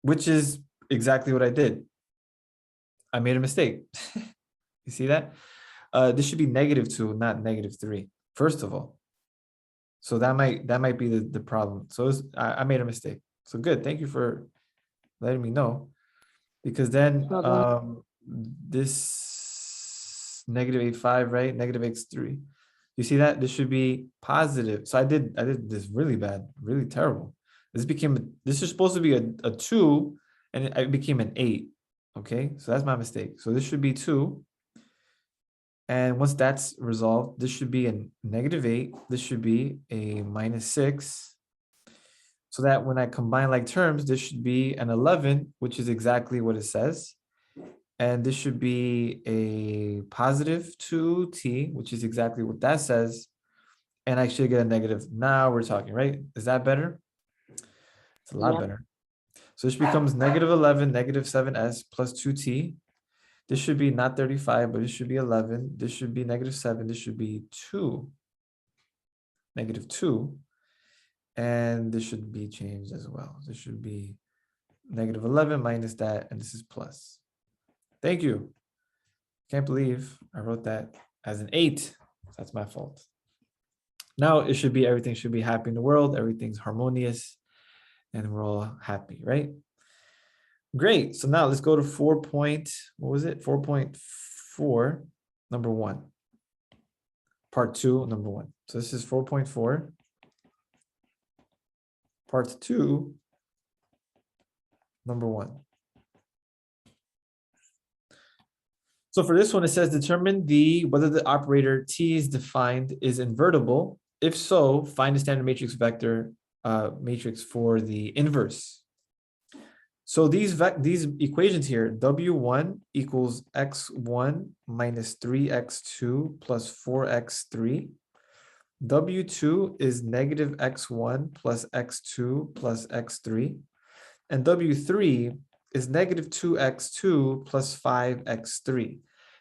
Speaker 1: which is exactly what I did. I made a mistake. You see that? This should be -2, not -3. First of all, so that might be the problem. So I made a mistake. So good. Thank you for letting me know, because then this -85, right? -x3. You see that? This should be positive. So I did this really bad, really terrible. This is supposed to be a 2, and it became an 8. Okay, so that's my mistake. So this should be 2. And once that's resolved, this should be a -8. This should be a -6. So that when I combine like terms, this should be an 11, which is exactly what it says. And this should be a positive 2t, which is exactly what that says. And I should get a negative. Now we're talking, right? Is that better? It's a lot
Speaker 5: Yep.
Speaker 1: better. So this becomes -11, -7s plus 2t. This should be not 35, but it should be 11. This should be -7. This should be 2, -2. And this should be changed as well. This should be -11 minus that, and this is plus. Thank you. Can't believe I wrote that as an 8. That's my fault. Now it should be everything should be happy in the world. Everything's harmonious, and we're all happy, right? Great. So now let's go to 4.4, number 1. Part 2, number 1. So this is 4.4. Part 2, number 1. So for this one, it says determine whether the operator T is defined is invertible. If so, find the standard matrix vector matrix for the inverse. So these equations here, W1 equals x1 minus 3x2 plus 4x3. W2 is negative x1 plus x2 plus x3. And W3 is negative 2x2 plus 5x3.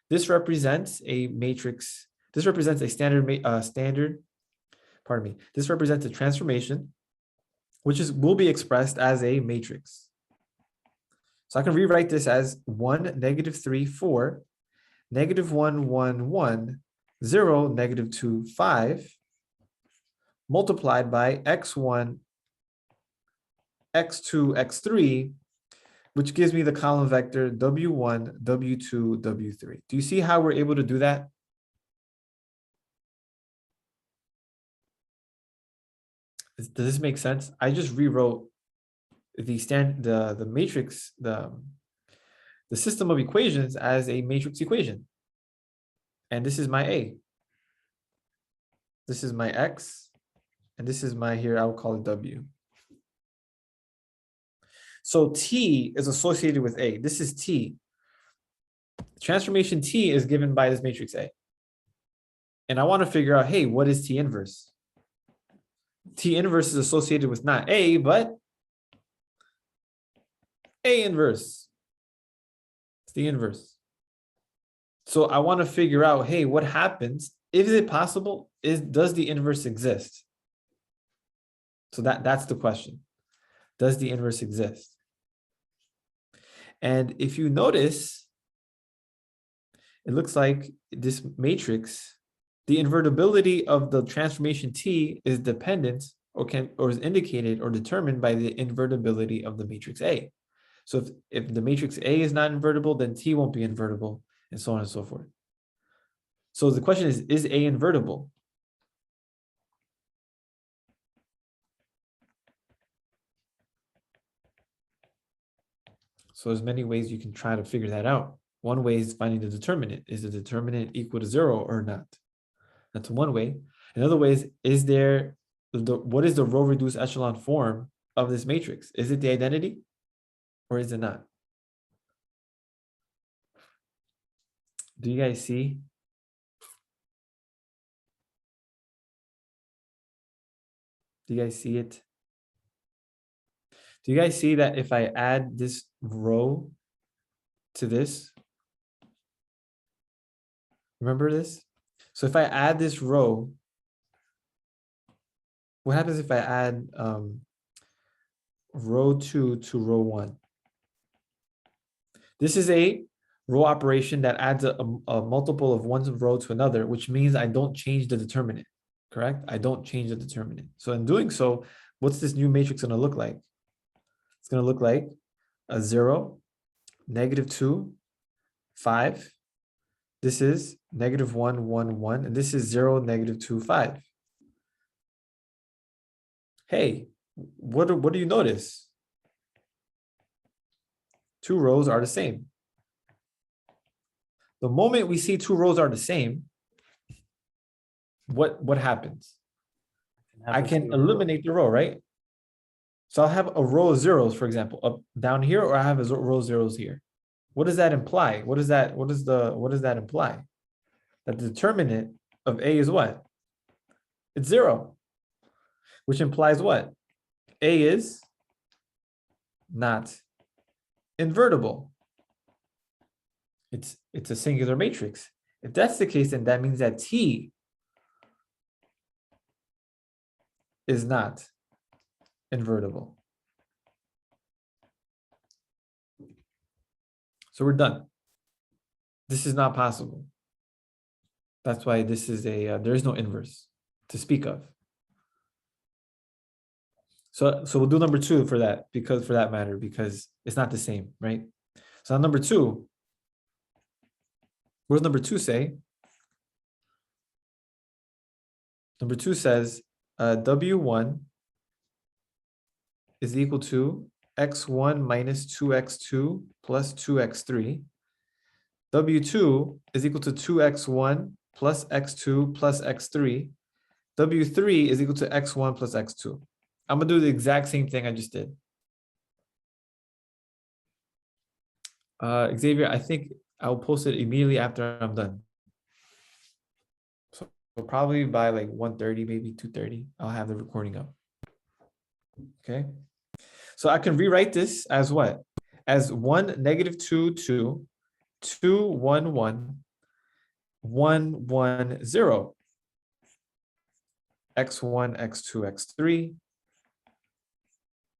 Speaker 1: This represents a matrix. This represents a This represents a transformation, which will be expressed as a matrix. So I can rewrite this as 1, -3, 4, -1, 1, 1, 0, -2, 5, multiplied by x1, x2, x3, which gives me the column vector W1, W2, W3. Do you see how we're able to do that? Does this make sense? I just rewrote the matrix, the system of equations as a matrix equation. And this is my A. This is my X. And this is my, here, I'll call it W. So T is associated with A. This is T. Transformation T is given by this matrix A. And I want to figure out, hey, what is T inverse? T inverse is associated with not A, but A inverse. It's the inverse. So I want to figure out, hey, what happens? Is it possible? Does the inverse exist? So that's the question. Does the inverse exist? And if you notice, it looks like this matrix, the invertibility of the transformation T is dependent or is indicated or determined by the invertibility of the matrix A. So if the matrix A is not invertible, then T won't be invertible, and so on and so forth. So the question is A invertible? So there's many ways you can try to figure that out. One way is finding the determinant. Is the determinant equal to 0 or not? That's one way. Another way is what is the row reduced echelon form of this matrix? Is it the identity or is it not? Do you guys see? Do you guys see it? Do you guys see that if I add this row to this? Remember this? So if I add this row, what happens if I add row 2 to row 1? This is a row operation that adds a multiple of one row to another, which means I don't change the determinant, correct? I don't change the determinant. So in doing so, what's this new matrix going to look like? It's going to look like a 0, -2, 5. This is -1, 1, 1, and this is 0, -2, 5. Hey, what do you notice? Two rows are the same. The moment we see two rows are the same, what happens? I can eliminate the row, right? So I'll have a row of zeros, for example, up down here, or I have a row of zeros here. What does that imply? What does that imply? That the determinant of A is what? It's 0, which implies what? A is not invertible. It's a singular matrix. If that's the case, then that means that T is not invertible. So we're done. This is not possible. That's why this is there is no inverse to speak of. So we'll do number 2 for that, because it's not the same, right? So on number 2, what does number 2 say? Number 2 says W1 is equal to x1 minus 2x2 plus 2x3. W2 is equal to 2x1 plus x2 plus x3. W3 is equal to x1 plus x2. I'm gonna do the exact same thing I just did. Xavier, I think I'll post it immediately after I'm done. So probably by like 1:30, maybe 2:30, I'll have the recording up. Okay. So I can rewrite this as what? As 1, -2, 2, 2, 1, 1, 1, 1, 0. X1, x2, x3.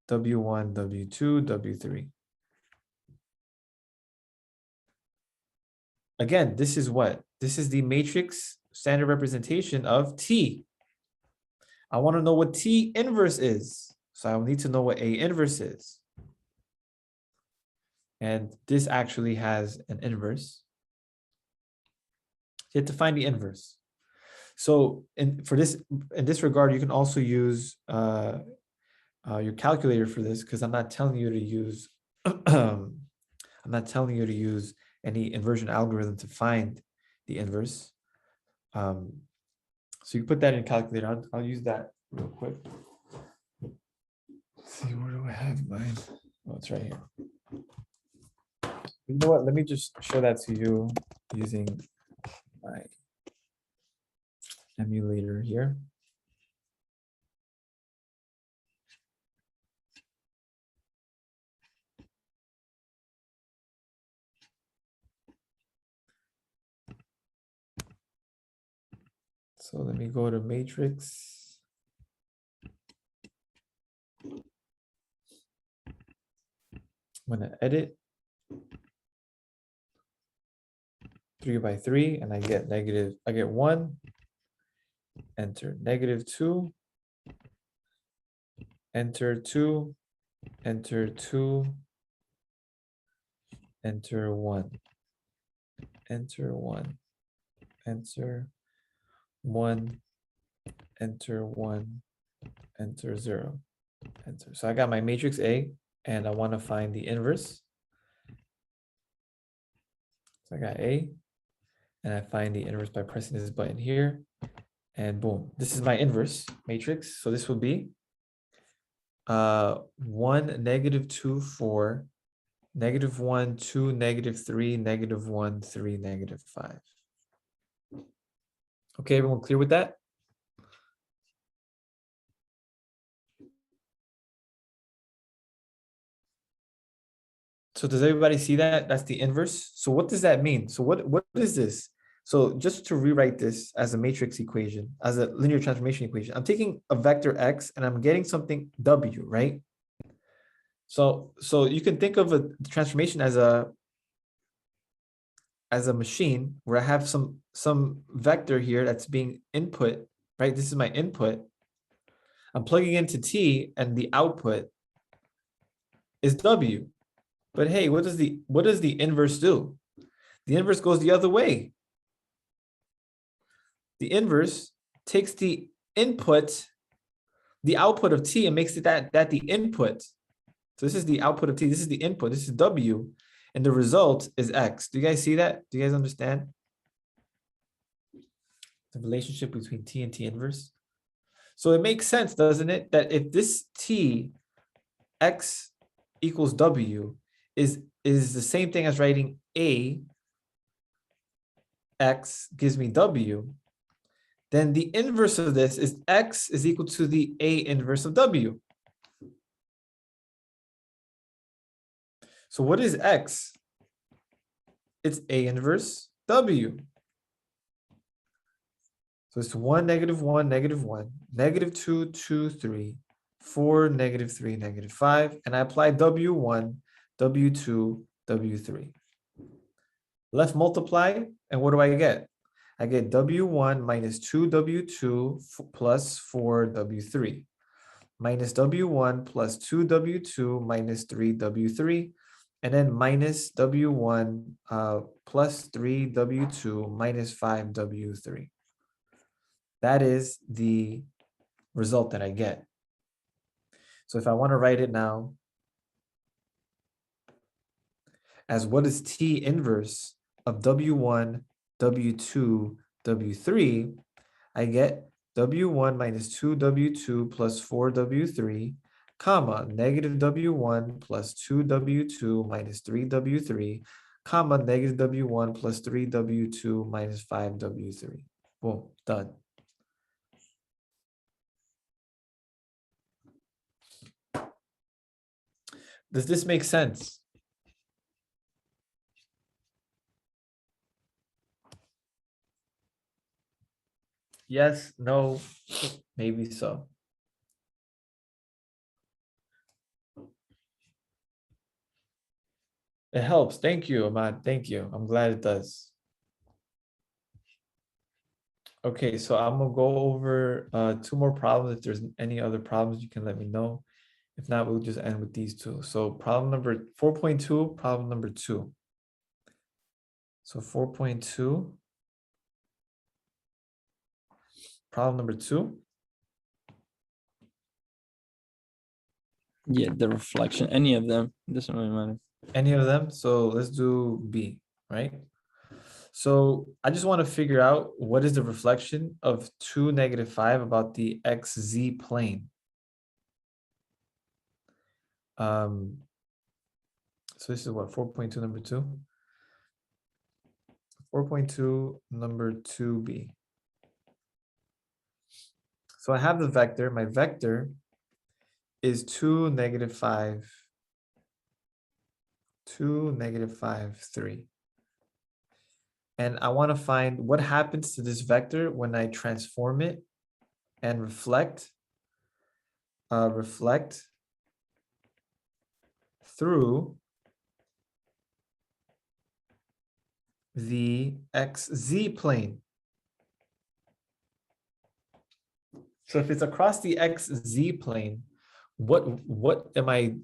Speaker 1: W1, W2, W3. Again, this is what? This is the matrix standard representation of T. I want to know what T inverse is. So I will need to know what A inverse is. And this actually has an inverse. You have to find the inverse. So in this regard, you can also use your calculator for this, because I'm not telling you to use any inversion algorithm to find the inverse. So you put that in calculator. I'll use that real quick. Let's see, where do I have mine? Oh, it's right here. You know what? Let me just show that to you using my emulator here. So let me go to matrix. I'm going to edit 3 by 3, and I get 1, enter -2, enter 2, enter 2, enter 1, enter 1, enter 1, enter 1, enter 0, enter. So I got my matrix A, and I want to find the inverse. So I got A, and I find the inverse by pressing this button here, and boom, this is my inverse matrix. So this will be 1, -2, 4, -1, 2, -3, -1, 3, -5. Okay, everyone clear with that? So does everybody see that? That's the inverse. So what does that mean? So what is this? So just to rewrite this as a matrix equation, as a linear transformation equation, I'm taking a vector x and I'm getting something w, right? So you can think of a transformation as a machine where I have some vector here that's being input, right? This is my input. I'm plugging into T, and the output is W. But hey, what does the inverse do? The inverse goes the other way. The inverse takes the input, the output of T, and makes it that the input. So this is the output of T, this is the input, this is W, and the result is x. Do you guys see that? Do you guys understand the relationship between t and t inverse? So it makes sense, doesn't it, that if this t x equals w is the same thing as writing a x gives me w, then the inverse of this is x is equal to the a inverse of w. So what is x? It's a inverse w. So it's 1, -1, -1, -2, 2, 3, 4, -3, -5, and I apply w1, w2, w3. Left multiply, and what do I get? I get w1 minus 2w2 plus 4w3 minus w1 plus 2w2 minus 3w3, and then minus w1 plus 3w2 minus 5w3. That is the result that I get. So if I want to write it now as what is t inverse of w1, w2, w3, I get w1 minus 2w2 plus 4w3, comma, negative w1 plus 2w2 minus 3w3, comma, negative w1 plus 3w2 minus 5w3. Boom, done. Does this make sense? Yes, no, maybe so. It helps. Thank you, Ahmad. Thank you. I'm glad it does. Okay, so I'm gonna go over 2 more problems. If there's any other problems, you can let me know. If not, we'll just end with these 2. So problem number 4.2, problem number 2. So 4.2, problem number 2.
Speaker 4: Yeah, the reflection, any of them, doesn't really matter.
Speaker 1: Any of them? So let's do B, right? So I just want to figure out what is the reflection of 2, -5 about the xz plane. So this is what, 4.2 number 2? 4.2 number 2b. So I have the vector. My vector is 2, -5, 2, -5, 3. And I want to find what happens to this vector when I transform it and reflect through the xz plane. So if it's across the xz plane, what am I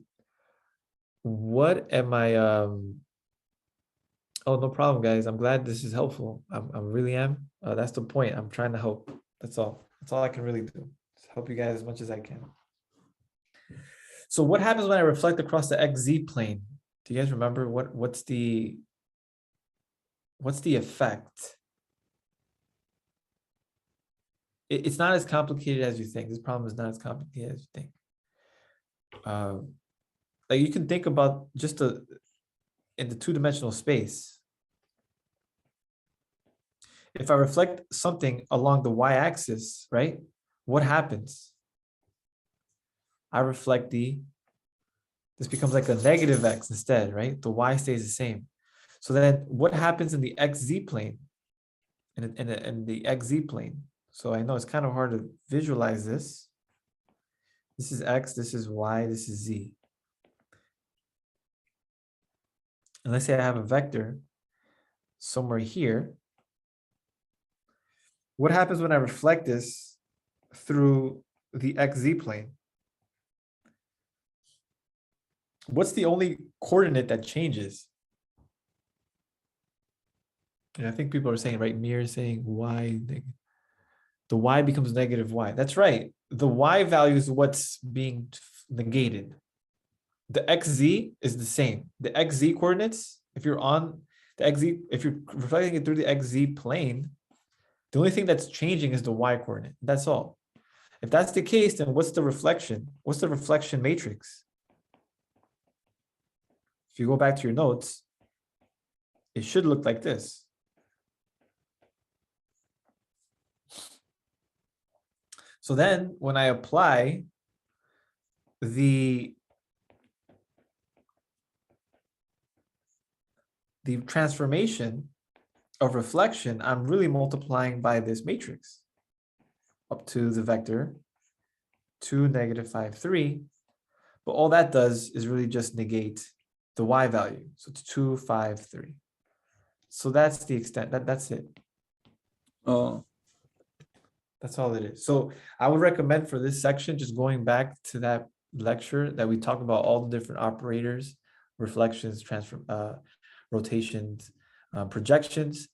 Speaker 1: oh, no problem, guys. I'm glad this is helpful. I really am. That's the point. I'm trying to help. That's all. That's all I can really do. Just help you guys as much as I can. So what happens when I reflect across the xz plane? Do you guys remember what's the effect? It's not as complicated as you think. This problem is not as complicated as you think. Like you can think about just in the 2-dimensional space. If I reflect something along the y-axis, right? What happens? I reflect this becomes like a negative x instead, right? The y stays the same. So then what happens in the xz plane? In the xz plane. So I know it's kind of hard to visualize this. This is x, this is y, this is z. And let's say I have a vector somewhere here. What happens when I reflect this through the xz plane? What's the only coordinate that changes? And I think people are saying, right, Mir is saying y, the y becomes negative y. That's right. The y value is what's being negated. The xz is the same. The xz coordinates If you're on the XZ, if you're reflecting it through the XZ plane, the only thing that's changing is the Y coordinate. That's all. If that's the case, then what's the reflection? What's the reflection matrix? If you go back to your notes, it should look like this. So then when I apply the transformation of reflection, I'm really multiplying by this matrix up to the vector 2, -5, 3. But all that does is really just negate the Y value. So it's 2, 5, 3. So that's the extent, that's it.
Speaker 4: Oh,
Speaker 1: That's all it is. So I would recommend for this section, just going back to that lecture that we talked about all the different operators, reflections, rotations, projections,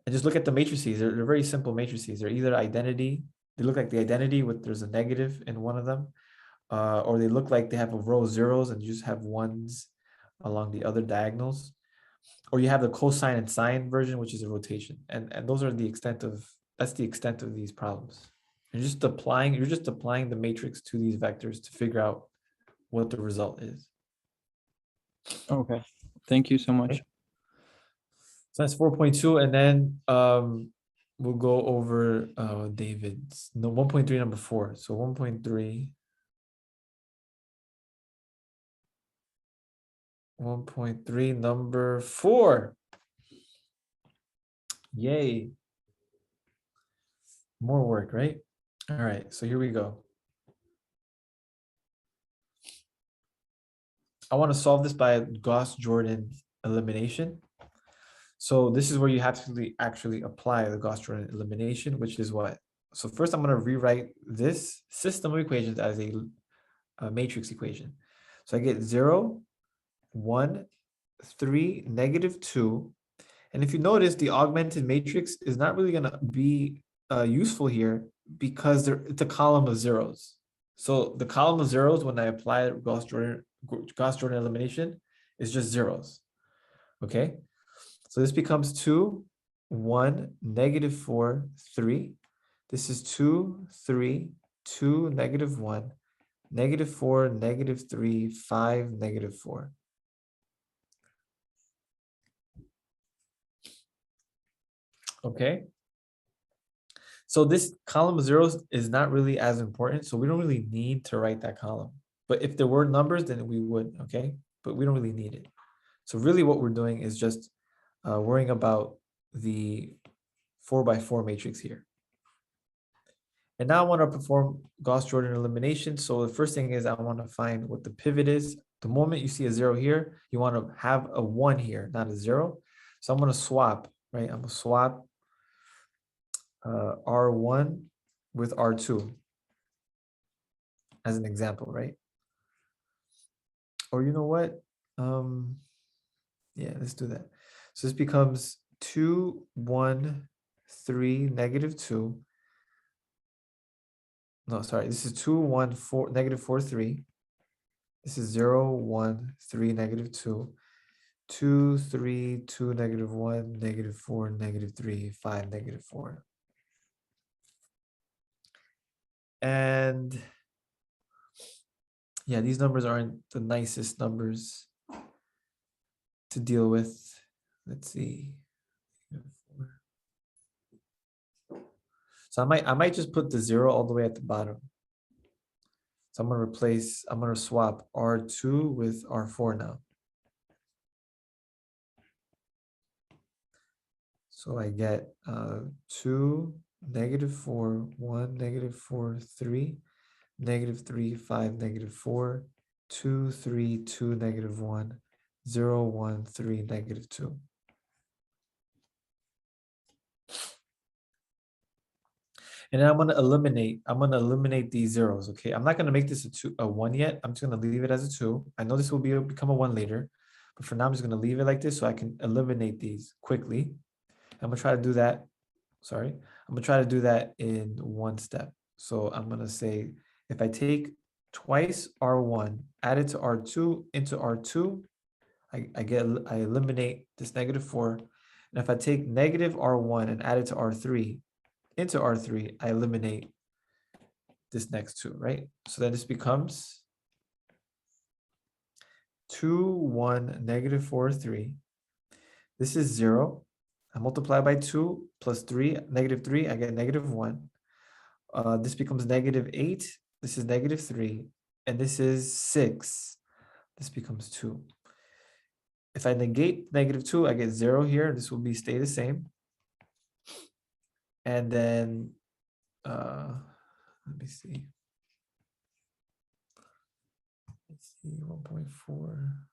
Speaker 1: and just look at the matrices. They're very simple matrices. They're either identity. They look like the identity with there's a negative in one of them, or they look like they have a row of zeros and you just have ones along the other diagonals, or you have the cosine and sine version, which is a rotation. And those are the extent of, that's the extent of these problems. You're just applying the matrix to these vectors to figure out what the result is.
Speaker 4: okay. Thank you so much.
Speaker 1: Okay. So that's 4.2, and then we'll go over David's 1.3 number 4. So 1.3. 1.3 number 4. Yay. More work, right? All right, so here we go. I want to solve this by Gauss-Jordan elimination. So this is where you have to actually apply the Gauss-Jordan elimination, which is what? So first I'm going to rewrite this system of equations as a matrix equation. So I get 0, 1, 3, -2. And if you notice, the augmented matrix is not really going to be useful here because it's a column of zeros. So the column of zeros, when I apply Gauss-Jordan elimination, is just zeros. Okay, so this becomes 2, 1, -4, 3. This is 2, 3, 2, -1, -4, -3, 5, -4. Okay. So this column of zeros is not really as important. So we don't really need to write that column. But if there were numbers, then we would, okay? But we don't really need it. So really what we're doing is just worrying about the 4x4 matrix here. And now I want to perform Gauss-Jordan elimination. So the first thing is I want to find what the pivot is. The moment you see a 0 here, you want to have a 1 here, not a 0. So I'm going to swap, right? I'm going to swap R1 with R2 as an example, right? Or you know what? Yeah, let's do that. So this becomes 2, 1, 3, -2. No, sorry, this is 2, 1, 4, -4, 3. This is 0, 1, 3, -2. 2, 3, 2, -1, -4, -3, 5, -4. And yeah, these numbers aren't the nicest numbers to deal with. Let's see. So I might just put the 0 all the way at the bottom. So I'm gonna swap R2 with R4 now. So I get 2, -4, 1, -4, 3, -3, 5, -4, 2, 3, 2, -1, 0, 1, 3, -2. And then I'm gonna eliminate these zeros. Okay, I'm not gonna make this a 1 yet. I'm just gonna leave it as a 2. I know this will become a 1 later, but for now I'm just gonna leave it like this so I can eliminate these quickly. I'm gonna try to do that. Sorry, I'm gonna try to do that in one step. So I'm gonna say if I take twice R1, add it to R2 into R2, I eliminate this -4. And if I take negative R1 and add it to R3, into R3, I eliminate this next two, right? So then this becomes 2, 1, -4, 3. This is 0. I multiply by 2 plus 3, -3, I get -1. This becomes -8. This is -3. And this is 6. This becomes 2. If I negate -2, I get 0 here. This will be stay the same. And then, let me see. Let's see, 1.4.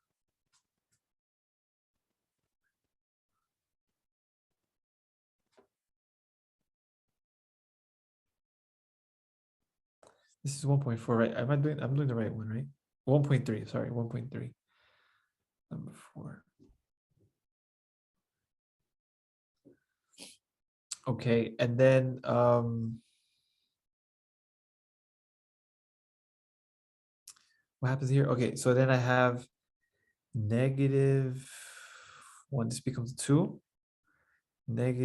Speaker 1: This is 1.4, right? I'm doing the right one, right? 1.3, sorry, 1.3. Number 4. Okay, and then what happens here? Okay, so then I have -1, this becomes 2. This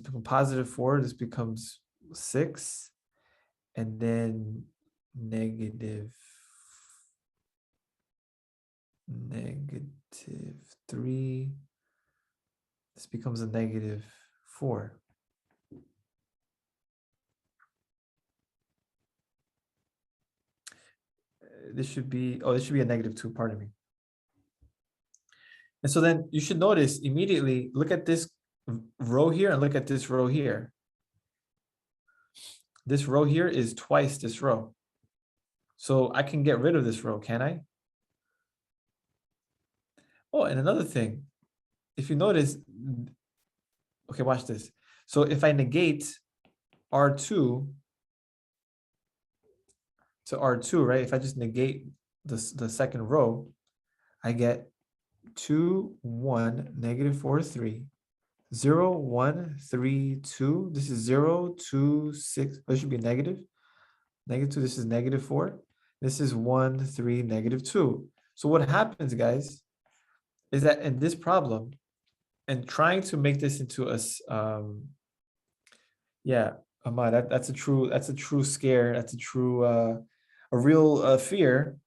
Speaker 1: becomes +4, this becomes 6. And then -3. This becomes a -4. This should be, oh, this should be a -2, pardon me. And so then you should notice immediately, look at this row here and look at this row here. This row here is twice this row. So I can get rid of this row, can I? Oh, and another thing, if you notice, okay, watch this. So if I negate R2 to R2, right? If I just negate the second row, I get 2, 1, -4, 3, 0, 1, 3, 2. This is 0, 2, 6. This should be negative. -2, this is -4. This is 1, 3, -2. So what happens, guys, is that in this problem, and trying to make this into a, yeah, Ahmad, that's a true scare. That's a true, a real fear,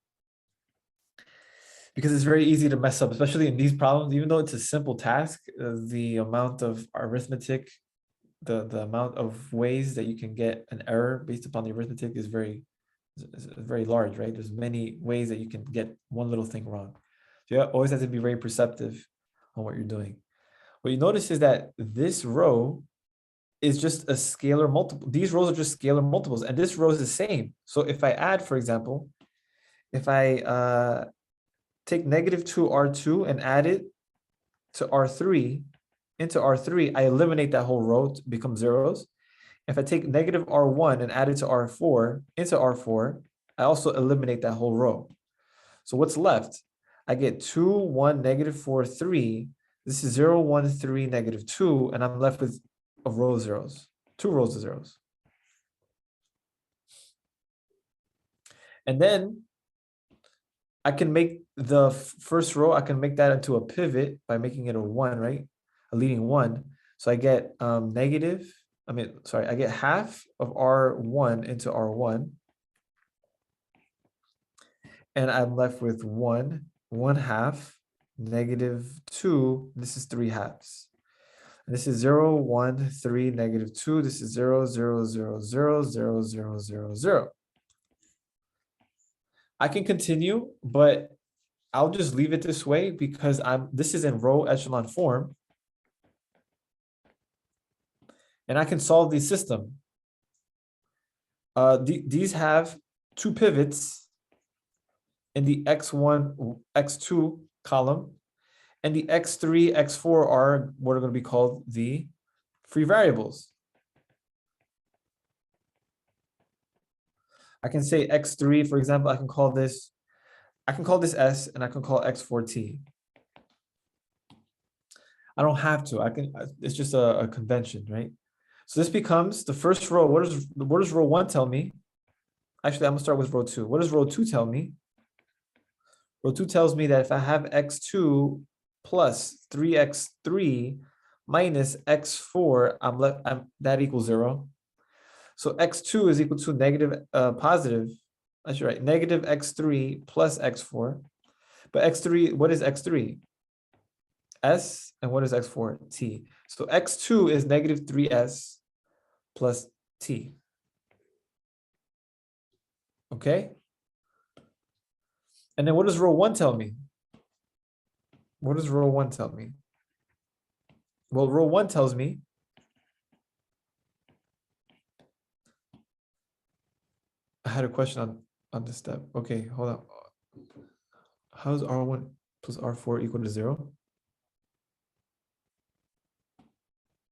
Speaker 1: because it's very easy to mess up, especially in these problems. Even though it's a simple task, the amount of arithmetic, the amount of ways that you can get an error based upon the arithmetic is very large, right? There's many ways that you can get one little thing wrong. So you always have to be very perceptive on what you're doing. What you notice is that this row is just a scalar multiple. These rows are just scalar multiples, and this row is the same. So if I add, for example, if I take -2 R2 and add it to R3, into R3, I eliminate that whole row to become zeros. If I take -R1 and add it to R4, into R4, I also eliminate that whole row. So what's left? I get 2, 1, -4, 3. This is 0, 1, 3, -2, and I'm left with a row of zeros, 2 rows of zeros. And then I can make the first row, I can make that into a pivot by making it a 1, right? A leading 1. So I get I get half of R1 into R1. And I'm left with 1, 1/2, -2. This is 3/2. And this is 0, 1, 3, -2. This is 0, 0, 0, 0, 0, 0, 0, 0. I can continue, but I'll just leave it this way because this is in row echelon form. And I can solve the system. These have 2 pivots in the x1, x2 column, and the x3, x4 are what are going to be called the free variables. I can say x3, for example, I can call this S, and I can call x4 T. I don't have to. It's just a convention, right? So this becomes the first row. What does row 1 tell me? Actually, I'm gonna start with row 2. What does row 2 tell me? Row 2 tells me that if I have x2 plus 3x3 minus x4, that equals 0. So x2 is equal to negative, positive, I should write negative x3 plus x4. But x3, what is x3? S, and what is x4? T. So x2 is negative 3s plus t. Okay? And then what does row 1 tell me? What does row 1 tell me? Well, row 1 tells me I had a question on this step. Okay, hold on. How is R1 plus R4 equal to 0?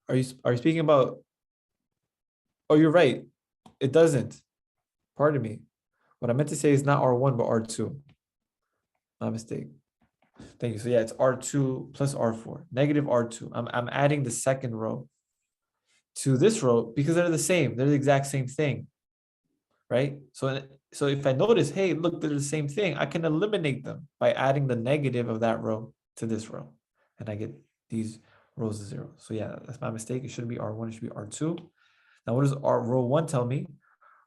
Speaker 1: Are you speaking about? Oh, you're right. It doesn't. Pardon me. What I meant to say is not R1 but R2. My mistake. Thank you. So yeah, it's R2 plus R4. Negative R2. I'm adding the second row to this row because they're the same. They're the exact same thing. Right? So if I notice, hey, look, they're the same thing, I can eliminate them by adding the negative of that row to this row. And I get these rows to 0. So yeah, that's my mistake. It shouldn't be R1, it should be R2. Now what does row 1 tell me?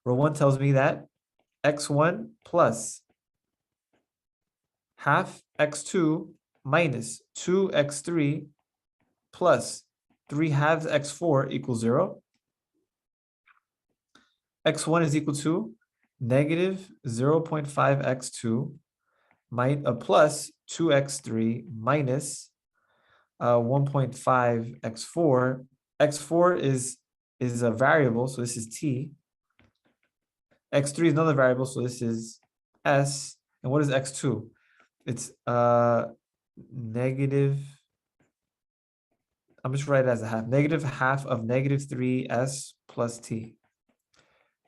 Speaker 1: Row 1 tells me that x1 plus half x2 minus 2x3 plus 3 halves x4 equals 0. x1 is equal to negative 0.5 x2 plus 2x3 minus 1.5 x4. x4 is a variable, so this is t. x3 is another variable, so this is s. And what is x2? It's negative, I'm just write it as a half, negative half of negative 3s plus t.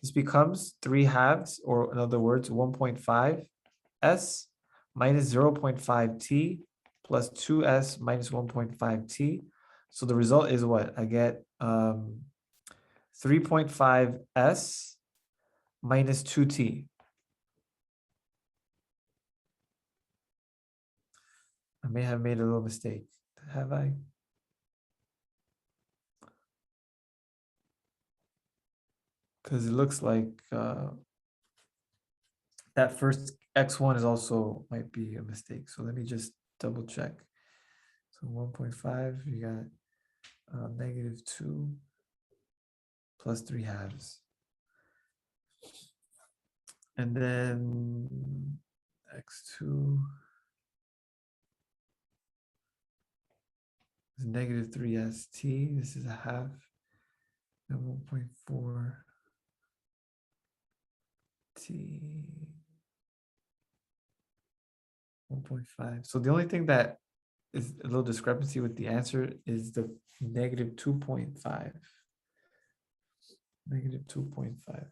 Speaker 1: This becomes 3 halves, or in other words, 1.5 s minus 0.5 t plus 2s minus 1.5 t. So the result is what? I get 3.5 s minus 2t. I may have made a little mistake. Have I? Because it looks like that first x1 is also might be a mistake. So let me just double check. So 1.5, you got negative 2 plus 3 halves. And then x2 is negative 3st. This is a half. And 1.4 t 1.5. So the only thing that is a little discrepancy with the answer is the negative 2.5. Negative 2.5.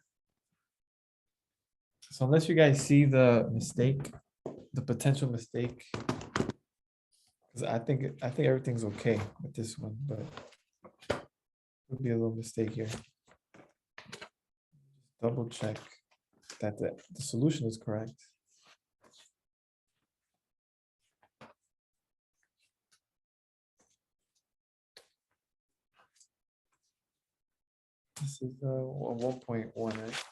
Speaker 1: So unless you guys see the mistake, the potential mistake, because I think everything's okay with this one, but would be a little mistake here. Double check that the solution is correct. This is 1.1, right?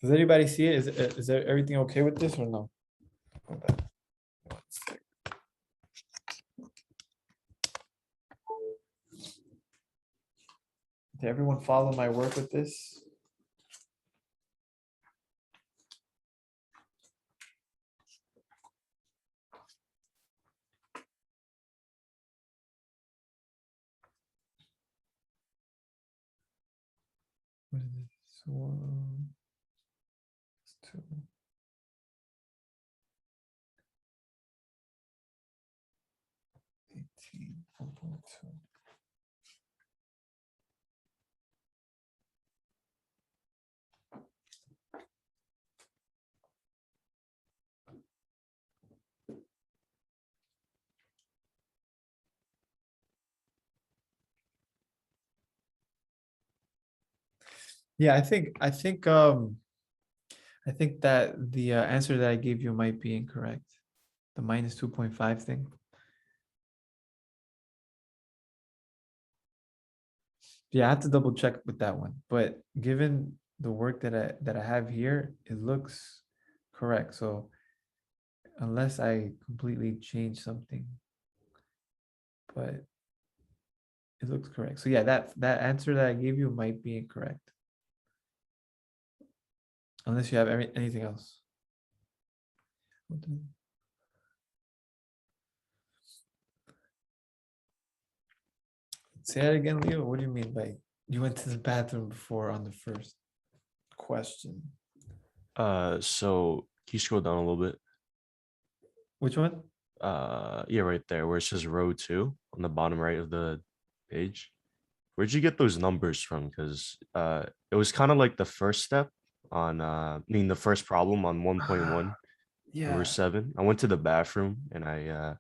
Speaker 1: Does anybody see it? Is there everything okay with this or no? Hold on. One sec. Did everyone follow my work with this? What is this? 1, 2. $18, 1.2. Yeah, I think I think that the answer that I gave you might be incorrect. The minus 2.5 thing. Yeah, I have to double check with that one, but given the work that I have here, it looks correct. So unless I completely change something, but it looks correct. So yeah, that answer that I gave you might be incorrect. Unless you have anything else. Say that again, Leo. What do you mean by you went to the bathroom before on the first question?
Speaker 6: So can you scroll down a little bit?
Speaker 1: Which one?
Speaker 6: Yeah, right there where it says row 2 on the bottom right of the page. Where'd you get those numbers from? Because it was kind of like the first step on I mean the first problem on 1.1
Speaker 1: Yeah.
Speaker 6: over 7. I went to the bathroom and I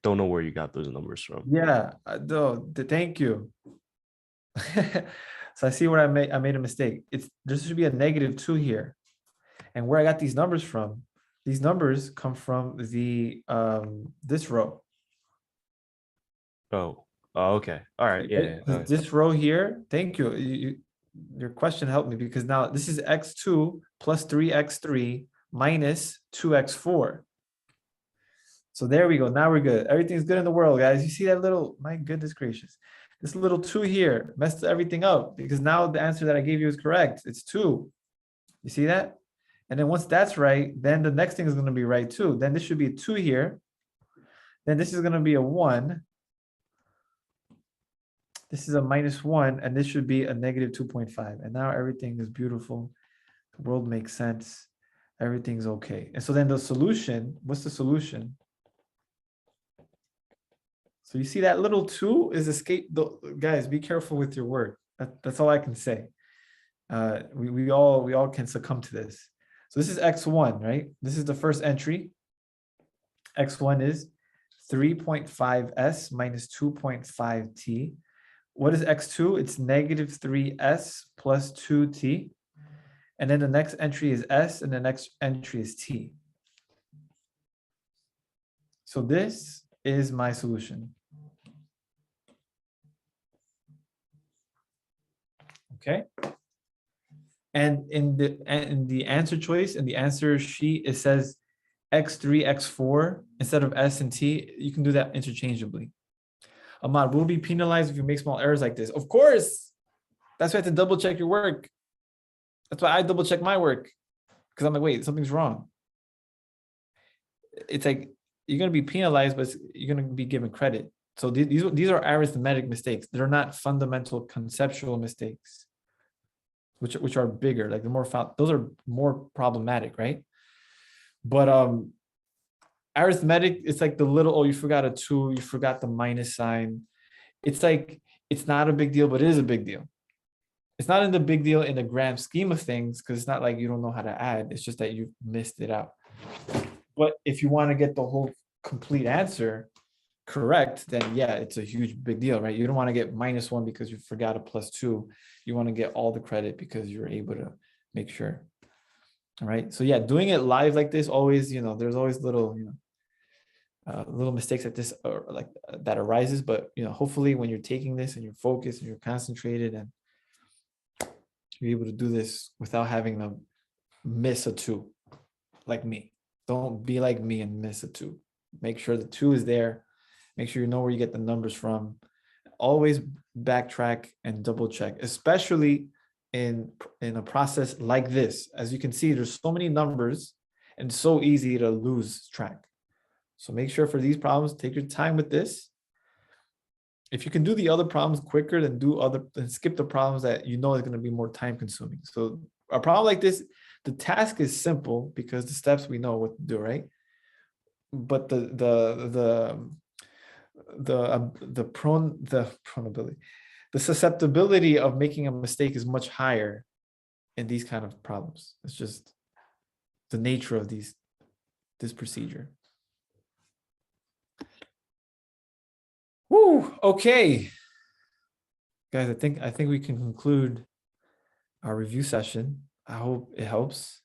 Speaker 6: don't know where you got those numbers from.
Speaker 1: Yeah. Thank you. So I see where I made a mistake. There should be a -2 here. And where I got these numbers from, these numbers come from the this row.
Speaker 6: Oh, okay. All right. Yeah.
Speaker 1: Right? 'Cause this row here, thank you. Your question helped me because now this is x2 plus 3x3 minus 2x4. So there we go. Now we're good. Everything's good in the world, guys. You see that little, my goodness gracious. This little 2 here messed everything up because now the answer that I gave you is correct. It's 2. You see that? And then once that's right, then the next thing is going to be right too. Then this should be a 2 here. Then this is going to be a 1. This is a -1, and this should be a -2.5. And now everything is beautiful. The world makes sense. Everything's okay. And so then the solution, what's the solution? So you see that little 2 is escape. Guys, be careful with your word. That's all I can say. We all can succumb to this. So this is x1, right? This is the first entry. x1 is 3.5s minus 2.5t. What is x2? It's -3s plus 2t. And then the next entry is s, and the next entry is t. So this is my solution. Okay. And in the answer choice, in the answer sheet, it says x3, x4 instead of s and t. You can do that interchangeably. Ahmad, will be penalized if you make small errors like this. Of course. That's why I have to double check your work. That's why I double check my work. Because I'm like, wait, something's wrong. It's like you're going to be penalized, but you're going to be given credit. So these are arithmetic mistakes. They're not fundamental conceptual mistakes, which are bigger. Like those are more problematic, right? But arithmetic, it's like the little, oh, you forgot a 2, you forgot the minus sign. It's like, it's not a big deal, but it is a big deal. It's not in the big deal in the grand scheme of things, because it's not like you don't know how to add. It's just that you missed it out. But if you want to get the whole complete answer correct, then yeah, it's a huge big deal, right? You don't want to get -1 because you forgot a +2. You want to get all the credit because you're able to make sure. All right. So yeah, doing it live like this, always, there's always little, little mistakes like this or like that arises. But hopefully when you're taking this and you're focused and you're concentrated and you're able to do this without having to miss a 2, like me. Don't be like me and miss a 2. Make sure the 2 is there. Make sure you know where you get the numbers from. Always backtrack and double check, especially in a process like this. As you can see, there's so many numbers and it's so easy to lose track. So make sure for these problems, take your time with this. If you can do the other problems quicker, then skip the problems that you know is going to be more time consuming. So a problem like this, the task is simple because the steps we know what to do, right? But the susceptibility of making a mistake is much higher in these kind of problems. It's just the nature of this procedure. Woo, okay. Guys, I think we can conclude our review session. I hope it helps.